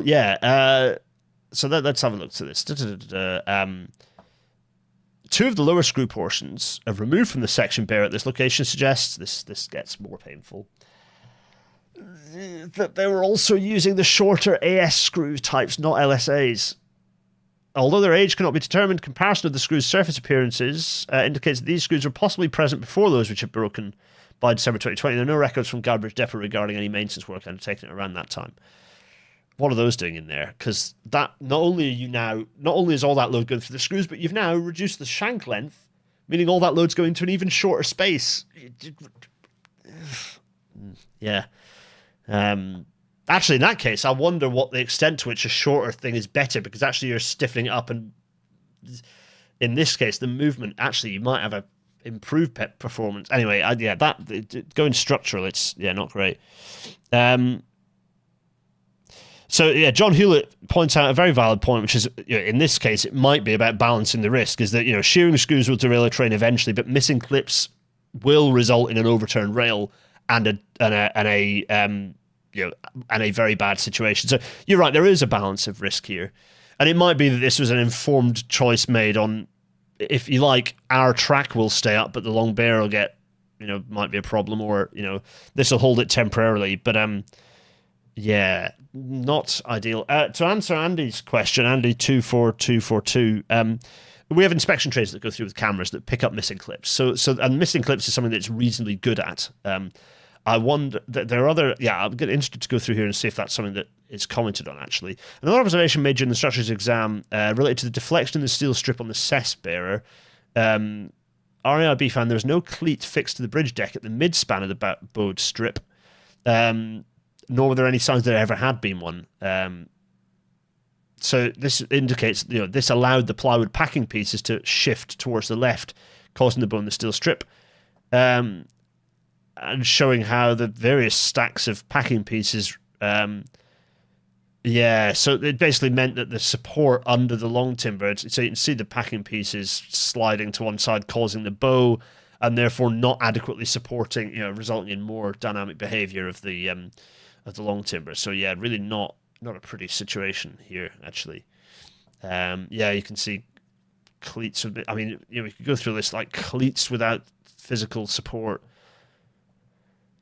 let's have a look to this. Two of the lower screw portions are removed from the section bear at this location suggests this gets more painful. That they were also using the shorter AS screw types, not LSAs. Although their age cannot be determined, comparison of the screw's surface appearances indicates that these screws were possibly present before those which had broken by December 2020. There are no records from Guardbridge Depot regarding any maintenance work undertaken around that time. What are those doing in there? Because that not only is all that load going through the screws, but you've now reduced the shank length, meaning all that load's going to an even shorter space. Actually, in that case, I wonder what the extent to which a shorter thing is better, because actually you're stiffening it up, and in this case, the movement, actually, you might have improve performance. Anyway, going structural, it's not great. So yeah, John Hewlett points out a very valid point, which is, in this case, it might be about balancing the risk. Is that shearing screws will derail a train eventually, but missing clips will result in an overturned rail and a very bad situation. So you're right, there is a balance of risk here, and it might be that this was an informed choice made on, if you like, our track will stay up, but the long bear will get, might be a problem, or this will hold it temporarily, but yeah, not ideal. To answer Andy's question, Andy 24242, we have inspection trays that go through with cameras that pick up missing clips. So and missing clips is something that's reasonably good at. I wonder that there are other. Yeah, I'm interested to go through here and see if that's something that is commented on. Actually, another observation made during the structures exam related to the deflection in the steel strip on the cess bearer. RAIB found there was no cleat fixed to the bridge deck at the mid-span of the bowed strip. Nor were there any signs there ever had been one. So this indicates, this allowed the plywood packing pieces to shift towards the left, causing the bow in the steel strip, and showing how the various stacks of packing pieces, so it basically meant that the support under the long timber, so you can see the packing pieces sliding to one side, causing the bow, and therefore not adequately supporting, resulting in more dynamic behavior of the long timber. So yeah, really not a pretty situation here, actually. You can see cleats. I mean, we could go through this, like cleats without physical support.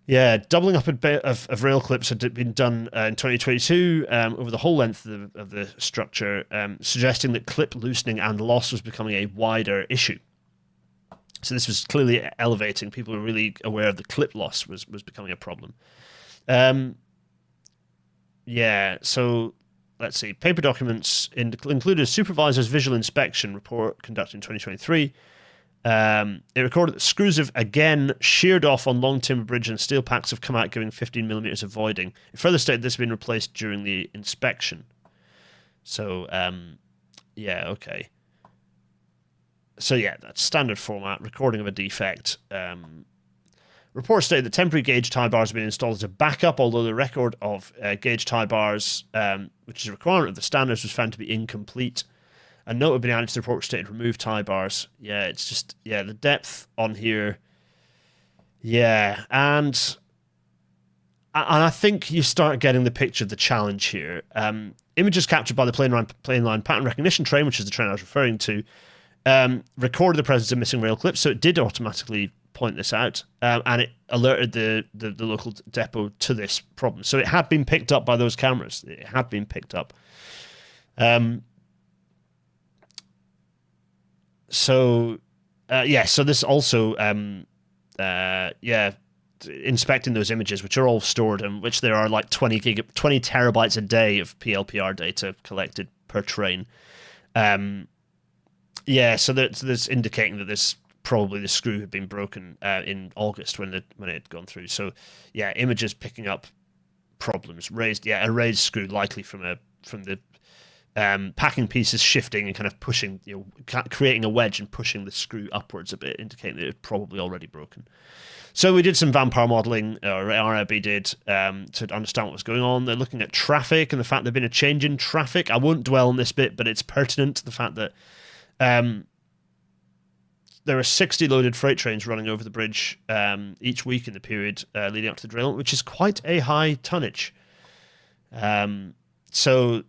Yeah, doubling up of rail clips had been done in 2022 over the whole length of the structure, suggesting that clip loosening and loss was becoming a wider issue. So this was clearly elevating. People were really aware of the clip loss was becoming a problem. So let's see. Paper documents included a supervisor's visual inspection report conducted in 2023. It recorded that screws have again sheared off on long timber bridge and steel packs have come out giving 15 millimeters of voiding. It further stated this had been replaced during the inspection. So, okay. So yeah, that's standard format, recording of a defect. Reports state that temporary gauge tie bars have been installed as a backup, although the record of gauge tie bars, which is a requirement of the standards, was found to be incomplete. A note had been added to the report which stated remove tie bars. Yeah, it's just, the depth on here. Yeah, and I think you start getting the picture of the challenge here. Images captured by the plane line pattern recognition train, which is the train I was referring to, recorded the presence of missing rail clips, so it did automatically point this out, and it alerted the local depot to this problem. So it had been picked up by those cameras. It had been picked up. So this also, inspecting those images, which are all stored, and which there are like 20 terabytes a day of PLPR data collected per train. So that's indicating that this probably the screw had been broken in August when it had gone through. So yeah, images picking up problems. A raised screw, likely from the packing pieces shifting and kind of pushing, creating a wedge and pushing the screw upwards a bit, indicating that it had probably already broken. So we did some vampire modeling, or RAIB did, to understand what was going on. They're looking at traffic and the fact there's been a change in traffic. I won't dwell on this bit, but it's pertinent to the fact that there are 60 loaded freight trains running over the bridge each week in the period leading up to the derailment, which is quite a high tonnage. So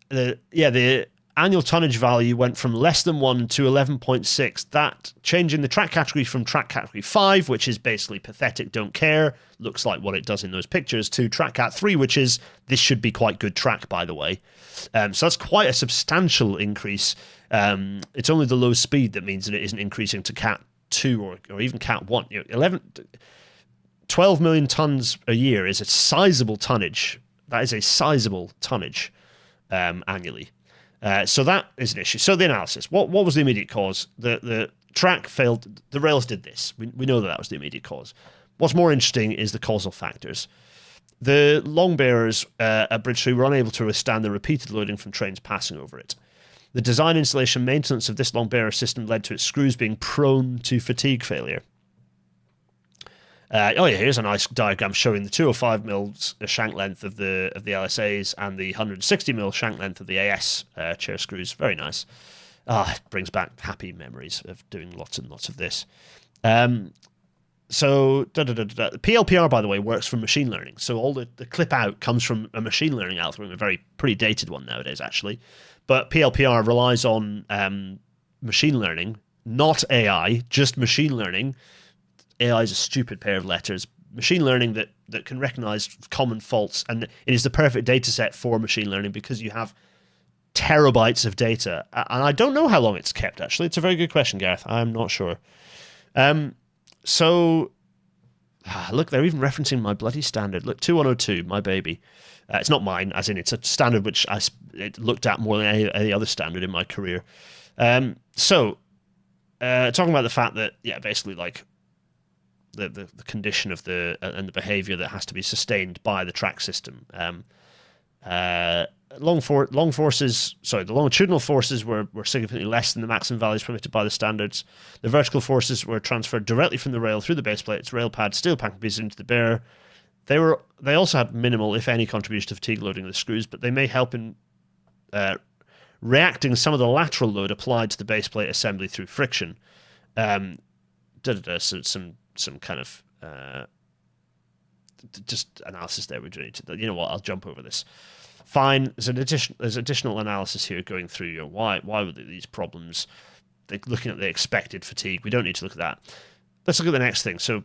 the annual tonnage value went from less than 1 to 11.6. That changing the track category from track category 5, which is basically pathetic, don't care, looks like what it does in those pictures, to track cat 3, which is this should be quite good track, by the way. So that's quite a substantial increase. It's only the low speed that means that it isn't increasing to cat 2 or even cat 1. 12 million tons a year is a sizable tonnage. That is a sizable tonnage annually. So that is an issue. So the analysis. What was the immediate cause? The track failed. The rails did this. We know that was the immediate cause. What's more interesting is the causal factors. The long bearers at Bridge 3 were unable to withstand the repeated loading from trains passing over it. The design, installation, maintenance of this long bearer system led to its screws being prone to fatigue failure. Here's a nice diagram showing the 205mm shank length of the LSAs and the 160mm shank length of the AS chair screws. Very nice. It brings back happy memories of doing lots and lots of this. The PLPR, by the way, works from machine learning. So all the clip out comes from a machine learning algorithm, a very pretty dated one nowadays, actually. But PLPR relies on machine learning, not AI, just machine learning. AI is a stupid pair of letters. Machine learning that can recognize common faults, and it is the perfect data set for machine learning because you have terabytes of data. And I don't know how long it's kept, actually. It's a very good question, Gareth. I'm not sure. Look, they're even referencing my bloody standard. Look, 2102, my baby. It's not mine, as in it's a standard which I looked at more than any other standard in my career. Talking about the fact that, basically, like, the condition of the and the behavior that has to be sustained by the track system. The longitudinal forces were significantly less than the maximum values permitted by the standards. The vertical forces were transferred directly from the rail through the base plates, rail pads, steel packing pieces into the bearer. They also had minimal, if any, contribution to fatigue loading of the screws, but they may help in reacting some of the lateral load applied to the base plate assembly through friction. Some kind of just analysis there we're doing. You know what? I'll jump over this. Fine. There's additional analysis here going through. Why were these problems? They're looking at the expected fatigue. We don't need to look at that. Let's look at the next thing. So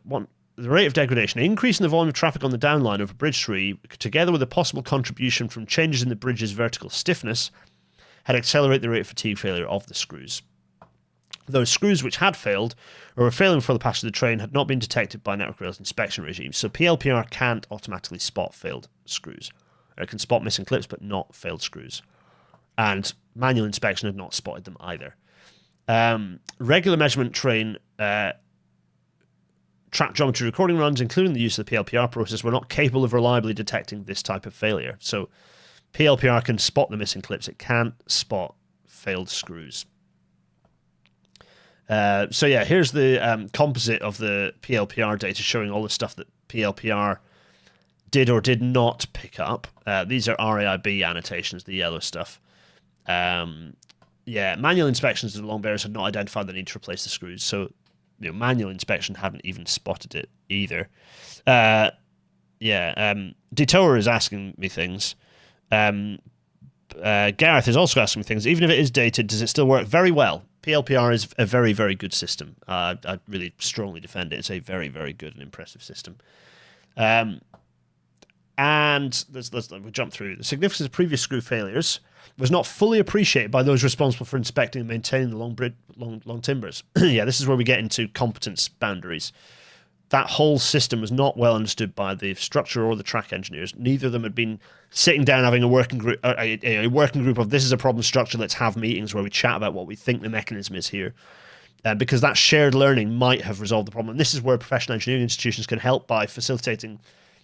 the rate of degradation, increase in the volume of traffic on the downline over Bridge 3, together with a possible contribution from changes in the bridge's vertical stiffness, had accelerated the rate of fatigue failure of the screws. Those screws which had failed or were failing for the passage of the train had not been detected by Network Rail's inspection regime. So PLPR can't automatically spot failed screws. It can spot missing clips, but not failed screws. And manual inspection had not spotted them either. Regular measurement train track geometry recording runs, including the use of the PLPR process, were not capable of reliably detecting this type of failure. So PLPR can spot the missing clips. It can't spot failed screws. Here's the composite of the PLPR data showing all the stuff that PLPR did or did not pick up. These are RAIB annotations, the yellow stuff. Manual inspections of the long bearers had not identified the need to replace the screws, so manual inspection hadn't even spotted it either. Detour is asking me things. Gareth is also asking me things. Even if it is dated, does it still work? Very well. PLPR is a very, very good system. I really strongly defend it. It's a very, very good and impressive system. And we'll jump through. The significance of previous screw failures was not fully appreciated by those responsible for inspecting and maintaining the long timbers. This is where we get into competence boundaries. That whole system was not well understood by the structure or the track engineers. Neither of them had been sitting down having a working group of this is a problem structure, let's have meetings where we chat about what we think the mechanism is here. Because that shared learning might have resolved the problem. And this is where professional engineering institutions can help by facilitating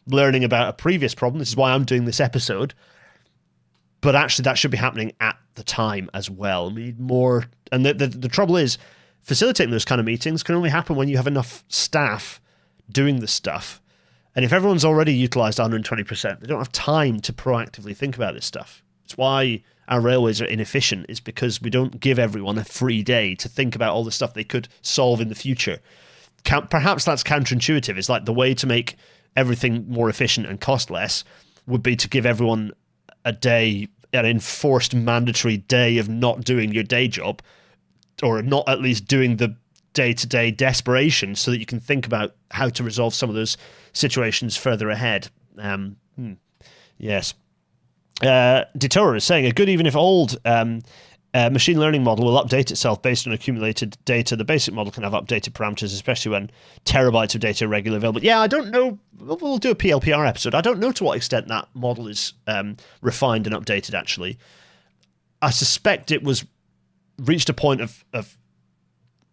learning about a previous problem. This is why I'm doing this episode. But actually that should be happening at the time as well. We need more. And the trouble is, facilitating those kind of meetings can only happen when you have enough staff doing the stuff. And if everyone's already utilized 120%, they don't have time to proactively think about this stuff. It's why our railways are inefficient, is because we don't give everyone a free day to think about all the stuff they could solve in the future. Perhaps that's counterintuitive. It's like the way to make everything more efficient and cost less would be to give everyone a day, an enforced mandatory day of not doing your day job, or not at least doing the day-to-day desperation, so that you can think about how to resolve some of those situations further ahead. Yes. Detour is saying a good, even if old, machine learning model will update itself based on accumulated data. The basic model can have updated parameters, especially when terabytes of data are regularly available. Yeah, I don't know. We'll do a PLPR episode. I don't know to what extent that model is refined and updated, actually. I suspect it was reached a point of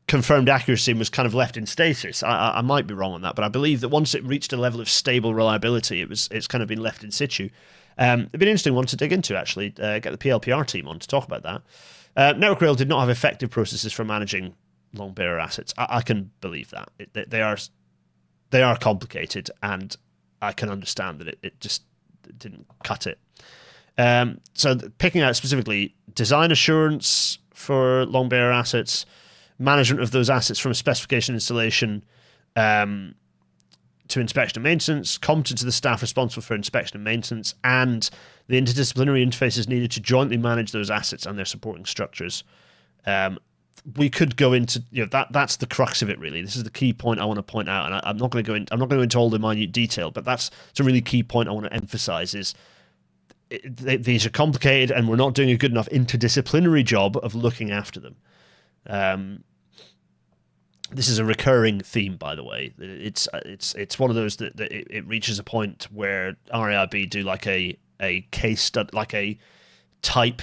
confirmed accuracy and was kind of left in stasis. I might be wrong on that, but I believe that once it reached a level of stable reliability, it's kind of been left in situ. It'd be an interesting one to dig into, actually. Get the PLPR team on to talk about that. Network Rail did not have effective processes for managing long bearer assets. I can believe that. They are complicated, and I can understand that it just didn't cut it. So picking out specifically design assurance for long bearer assets, management of those assets from specification installation to inspection and maintenance, competence of the staff responsible for inspection and maintenance, and the interdisciplinary interfaces needed to jointly manage those assets and their supporting structures. We could go into that's the crux of it, really. This is the key point I want to point out, and I'm not going to go into all the minute detail, but it's a really key point I want to emphasize is these are complicated, and we're not doing a good enough interdisciplinary job of looking after them. This is a recurring theme, by the way. It's one of those that it reaches a point where RAIB do like a case study, like a type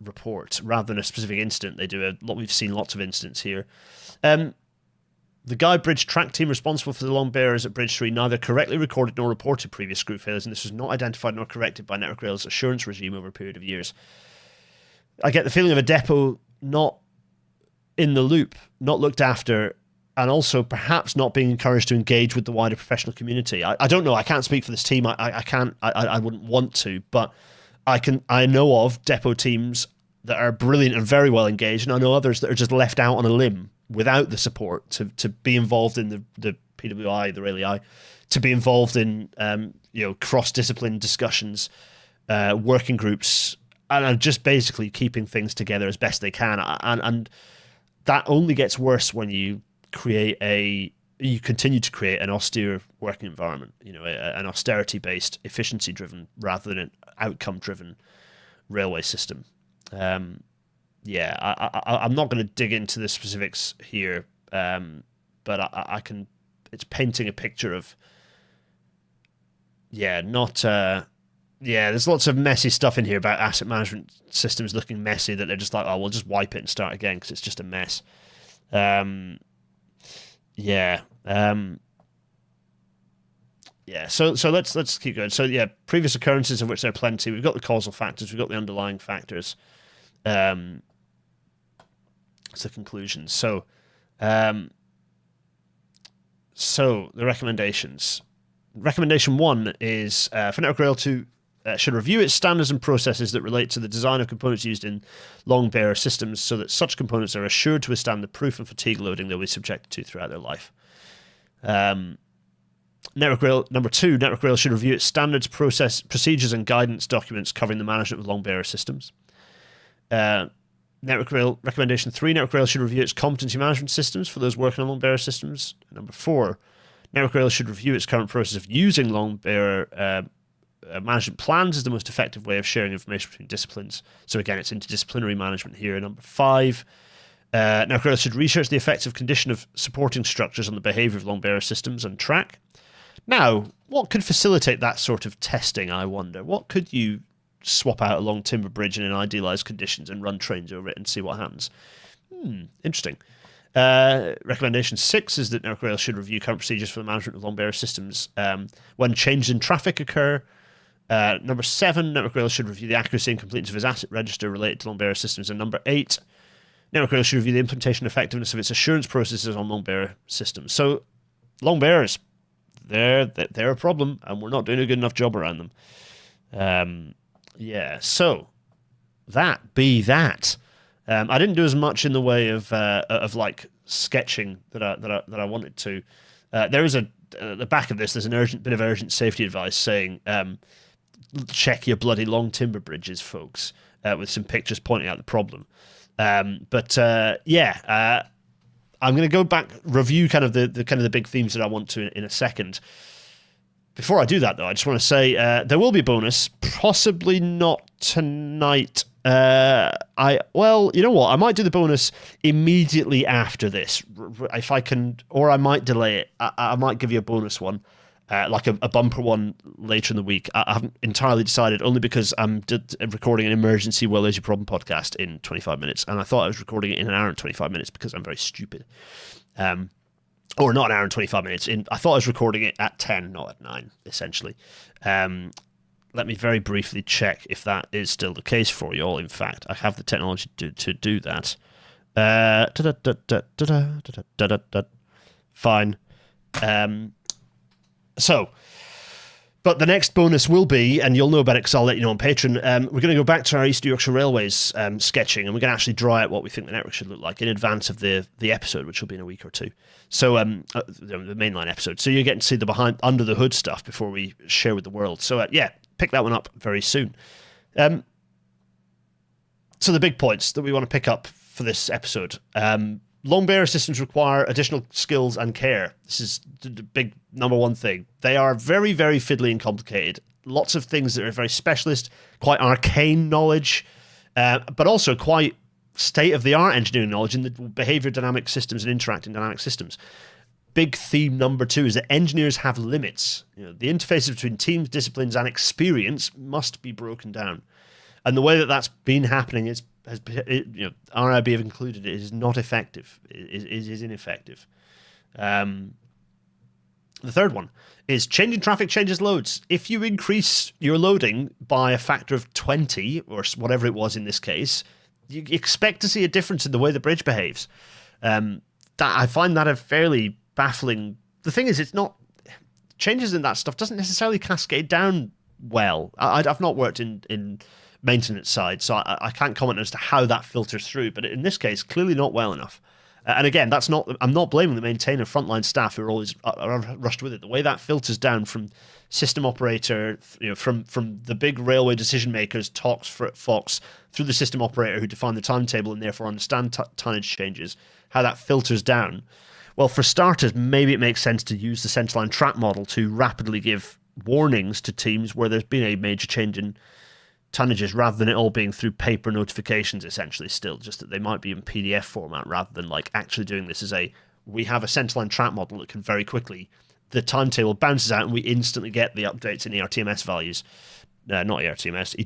report rather than a specific incident. They do we've seen lots of incidents here. The Guy Bridge track team responsible for the long bearers at Bridge 3 neither correctly recorded nor reported previous screw failures, and this was not identified nor corrected by Network Rail's assurance regime over a period of years. I get the feeling of a depot not in the loop, not looked after, and also perhaps not being encouraged to engage with the wider professional community. I don't know. I can't speak for this team. I wouldn't want to, but I know of depot teams that are brilliant and very well engaged, and I know others that are just left out on a limb without the support to be involved in the PWI, the RAIL, to be involved in cross-discipline discussions, working groups, and are just basically keeping things together as best they can. And that only gets worse when you continue to create an austere working environment, an austerity-based, efficiency-driven rather than an outcome-driven railway system. I'm not going to dig into the specifics here, but I can. It's painting a picture of, there's lots of messy stuff in here about asset management systems looking messy that they're just like, oh, we'll just wipe it and start again because it's just a mess. So let's keep going. So previous occurrences of which there are plenty. We've got the causal factors, we've got the underlying factors. It's the conclusions. So the recommendations. Recommendation 1 is for Network Rail to should review its standards and processes that relate to the design of components used in long bearer systems so that such components are assured to withstand the proof and fatigue loading they'll be subjected to throughout their life. Network Rail, number 2, Network Rail should review its standards, procedures and guidance documents covering the management of long bearer systems. Network Rail, recommendation 3, Network Rail should review its competency management systems for those working on long bearer systems. Number 4, Network Rail should review its current process of using long bearer management plans as the most effective way of sharing information between disciplines. So again, it's interdisciplinary management here. Number 5, Network Rail should research the effects of condition of supporting structures on the behaviour of long bearer systems and track. Now, what could facilitate that sort of testing, I wonder? What could you swap out a long timber bridge in idealised conditions and run trains over it and see what happens? Interesting. Recommendation 6 is that Network Rail should review current procedures for the management of long bearer systems when changes in traffic occur. Number 7, Network Rail should review the accuracy and completeness of its asset register related to long bearer systems. And number 8, Network Rail should review the implementation and effectiveness of its assurance processes on long bearer systems. So, long bearers, they're a problem, and we're not doing a good enough job around them. So that be that. I didn't do as much in the way of like sketching that I wanted to. There is at the back of this. There's an bit of urgent safety advice saying, check your bloody long timber bridges, folks, with some pictures pointing out the problem. I'm going to go back, review kind of the big themes that I want to in a second. Before I do that, though, I just want to say there will be a bonus, possibly not tonight. You know what? I might do the bonus immediately after this, if I can, or I might delay it. I might give you a bonus one, like a bumper one later in the week. I haven't entirely decided, only because I'm recording an emergency Well There's Your Problem podcast in 25 minutes, and I thought I was recording it in an hour and 25 minutes because I'm very stupid. Or not an hour and 25 minutes. I thought I was recording it at 10, not at 9, essentially. let me very briefly check if that is still the case for you all. In fact, I have the technology to do that. Fine. But the next bonus will be, and you'll know about it because I'll let you know on Patreon, we're going to go back to our East Yorkshire Railways sketching, and we're going to actually draw out what we think the network should look like in advance of the episode, which will be in a week or two. So the mainline episode. So you're getting to see the behind, under the hood stuff before we share with the world. So yeah, pick that one up very soon. So the big points that we want to pick up for this episode. Long bearer systems require additional skills and care. This is the big number one thing. They are very, very fiddly and complicated. Lots of things that are very specialist, quite arcane knowledge, but also quite state-of-the-art engineering knowledge in the behavior dynamic systems and interacting dynamic systems. Big theme number 2 is that engineers have limits. The interfaces between teams, disciplines, and experience must be broken down. And the way that that's been happening is, RAIB have included it, is not effective. It is ineffective. The third one is changing traffic changes loads. If you increase your loading by a factor of 20, or whatever it was in this case, you expect to see a difference in the way the bridge behaves. I find that a fairly baffling... The thing is, it's not... Changes in that stuff doesn't necessarily cascade down well. I've not worked in maintenance side, so I can't comment as to how that filters through, but in this case, clearly not well enough. And again, I'm not blaming the maintainer frontline staff who are always rushed with it. The way that filters down from system operator, from the big railway decision makers, Fox, through the system operator who define the timetable and therefore understand tonnage changes, how that filters down. Well, for starters, maybe it makes sense to use the central-line track model to rapidly give warnings to teams where there's been a major change in tonnages, rather than it all being through paper notifications, essentially, still, just that they might be in PDF format rather than like actually doing this as we have a central-line track model that can very quickly, the timetable bounces out and we instantly get the updates in ERTMS values. Not ERTMS,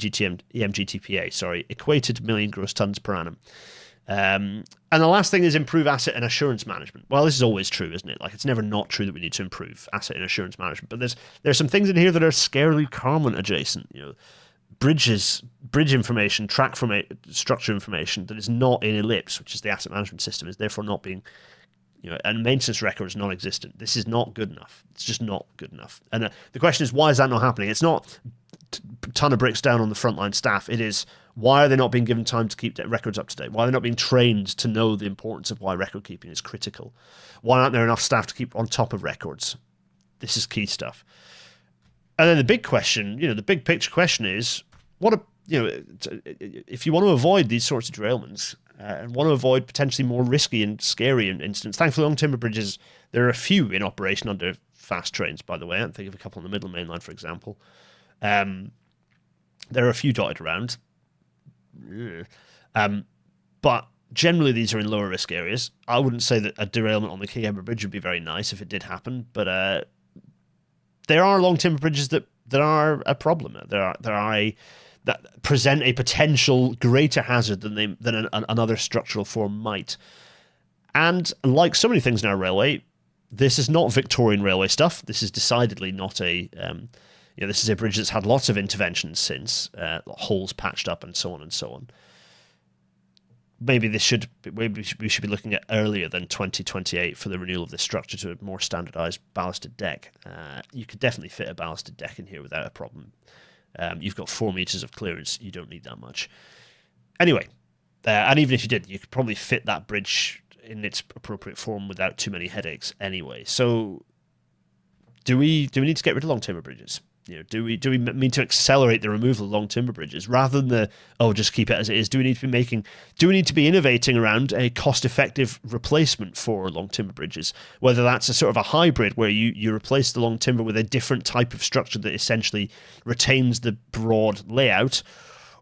EMGTPA, sorry, equated million gross tons per annum. And the last thing is improve asset and assurance management. Well, this is always true, isn't it? Like, it's never not true that we need to improve asset and assurance management, but there's some things in here that are scarily Carmen adjacent, bridge information, track structure information that is not in Ellipse, which is the asset management system, is therefore not being, and maintenance record is non-existent. This is not good enough. It's just not good enough. And the question is, why is that not happening? It's not a ton of bricks down on the frontline staff. It is, why are they not being given time to keep records up to date? Why are they not being trained to know the importance of why record keeping is critical? Why aren't there enough staff to keep on top of records? This is key stuff. And then the big question, the big picture question is, if you want to avoid these sorts of derailments and want to avoid potentially more risky and scary incidents, thankfully long timber bridges, there are a few in operation under fast trains, by the way. I think of a couple on the middle main line, for example. There are a few dotted around. But generally these are in lower risk areas. I wouldn't say that a derailment on the King Edward Bridge would be very nice if it did happen, but there are long timber bridges that are a problem. That present a potential greater hazard than another structural form might. And like so many things in our railway, this is not Victorian railway stuff. This is decidedly not this is a bridge that's had lots of interventions since, holes patched up and so on and so on. Maybe we should be looking at earlier than 2028 for the renewal of this structure to a more standardised ballasted deck. You could definitely fit a ballasted deck in here without a problem. You've got 4 meters of clearance. You don't need that much. Anyway, and even if you did, you could probably fit that bridge in its appropriate form without too many headaches anyway. So do we need to get rid of long timber bridges? Do we mean to accelerate the removal of long timber bridges rather than just keep it as it is? Do we need to be innovating around a cost-effective replacement for long timber bridges? Whether that's a sort of a hybrid where you replace the long timber with a different type of structure that essentially retains the broad layout,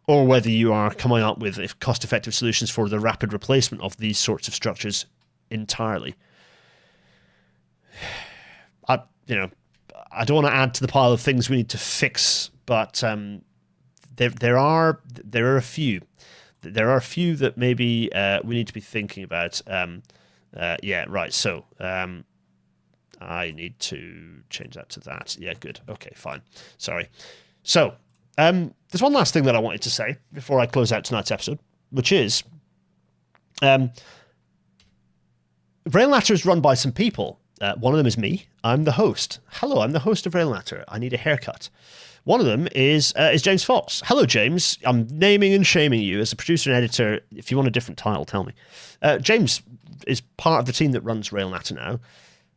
or whether you are coming up with cost-effective solutions for the rapid replacement of these sorts of structures entirely. I don't want to add to the pile of things we need to fix, but there are a few. There are a few that maybe we need to be thinking about. Right. So I need to change that to that. Yeah, good. Okay, fine. Sorry. So there's one last thing that I wanted to say before I close out tonight's episode, which is Railnatter is run by some people. One of them is me. I'm the host. Hello, I'm the host of Railnatter. I need a haircut. One of them is James Fox. Hello, James. I'm naming and shaming you as a producer and editor. If you want a different title, tell me. James is part of the team that runs Railnatter now.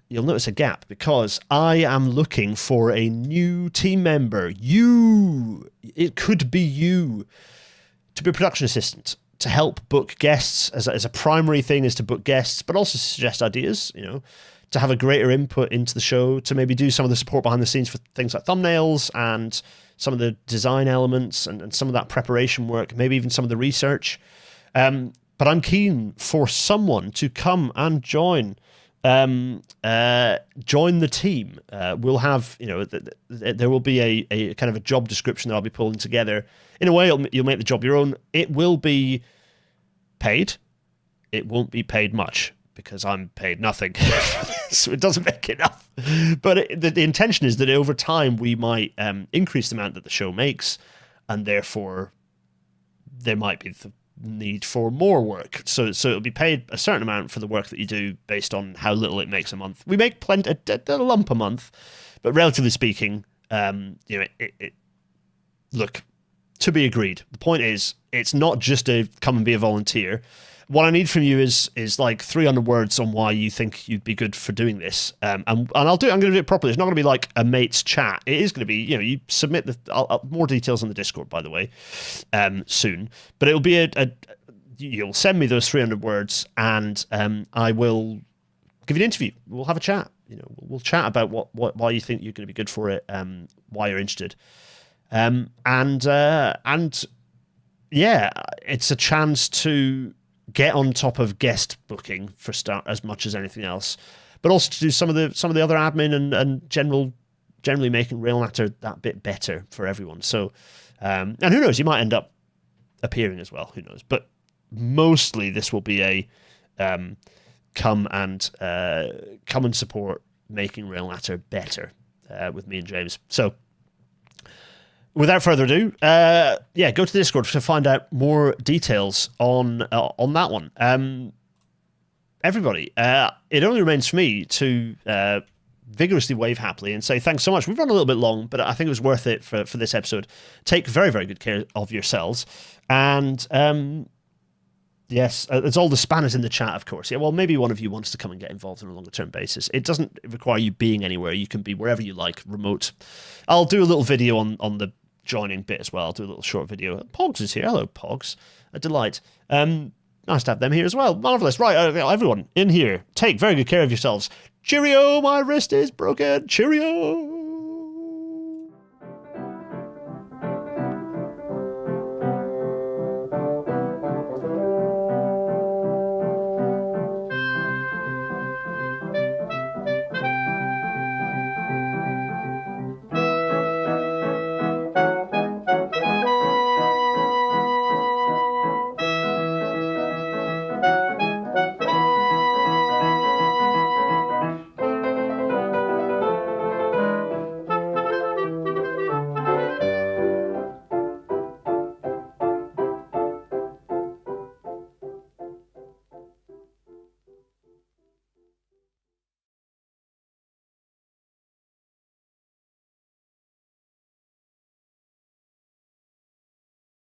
You'll notice a gap because I am looking for a new team member. You. It could be you. To be a production assistant. To help book guests as a primary thing is to book guests, but also suggest ideas, to have a greater input into the show, to maybe do some of the support behind the scenes for things like thumbnails and some of the design elements and some of that preparation work, maybe even some of the research. But I'm keen for someone to come and join the team. We'll have, there will be a kind of a job description that I'll be pulling together. In a way, you'll make the job your own. It will be paid. It won't be paid much because I'm paid nothing. So it doesn't make enough. But the intention is that over time we might increase the amount that the show makes, and therefore there might be the need for more work. So it'll be paid a certain amount for the work that you do based on how little it makes a month. We make a lump a month, but relatively speaking, look, to be agreed. The point is, it's not just a come and be a volunteer. What I need from you is like 300 words on why you think you'd be good for doing this. And I'll do it. I'm going to do it properly. It's not going to be like a mate's chat. It is going to be, you submit more details on the Discord, by the way, soon. But it'll be you'll send me those 300 words, and I will give you an interview. We'll have a chat. We'll chat about why you think you're going to be good for it, why you're interested. And yeah, it's a chance to get on top of guest booking for start as much as anything else, but also to do some of the other admin and generally making Railnatter that bit better for everyone. So, and who knows, you might end up appearing as well. Who knows? But mostly this will be a come and support making Railnatter better with me and James. So, without further ado, go to the Discord to find out more details on that one. Everybody, it only remains for me to vigorously wave happily and say thanks so much. We've run a little bit long, but I think it was worth it for this episode. Take very, very good care of yourselves. And yes, there's all the spanners in the chat, of course. Yeah, well, maybe one of you wants to come and get involved on a longer-term basis. It doesn't require you being anywhere. You can be wherever you like, remote. I'll do a little video on the joining bit as well. I'll do a little short video. Pogs is here. Hello, Pogs. A delight. Nice to have them here as well. Marvellous. Right, everyone in here, take very good care of yourselves. Cheerio, my wrist is broken. Cheerio.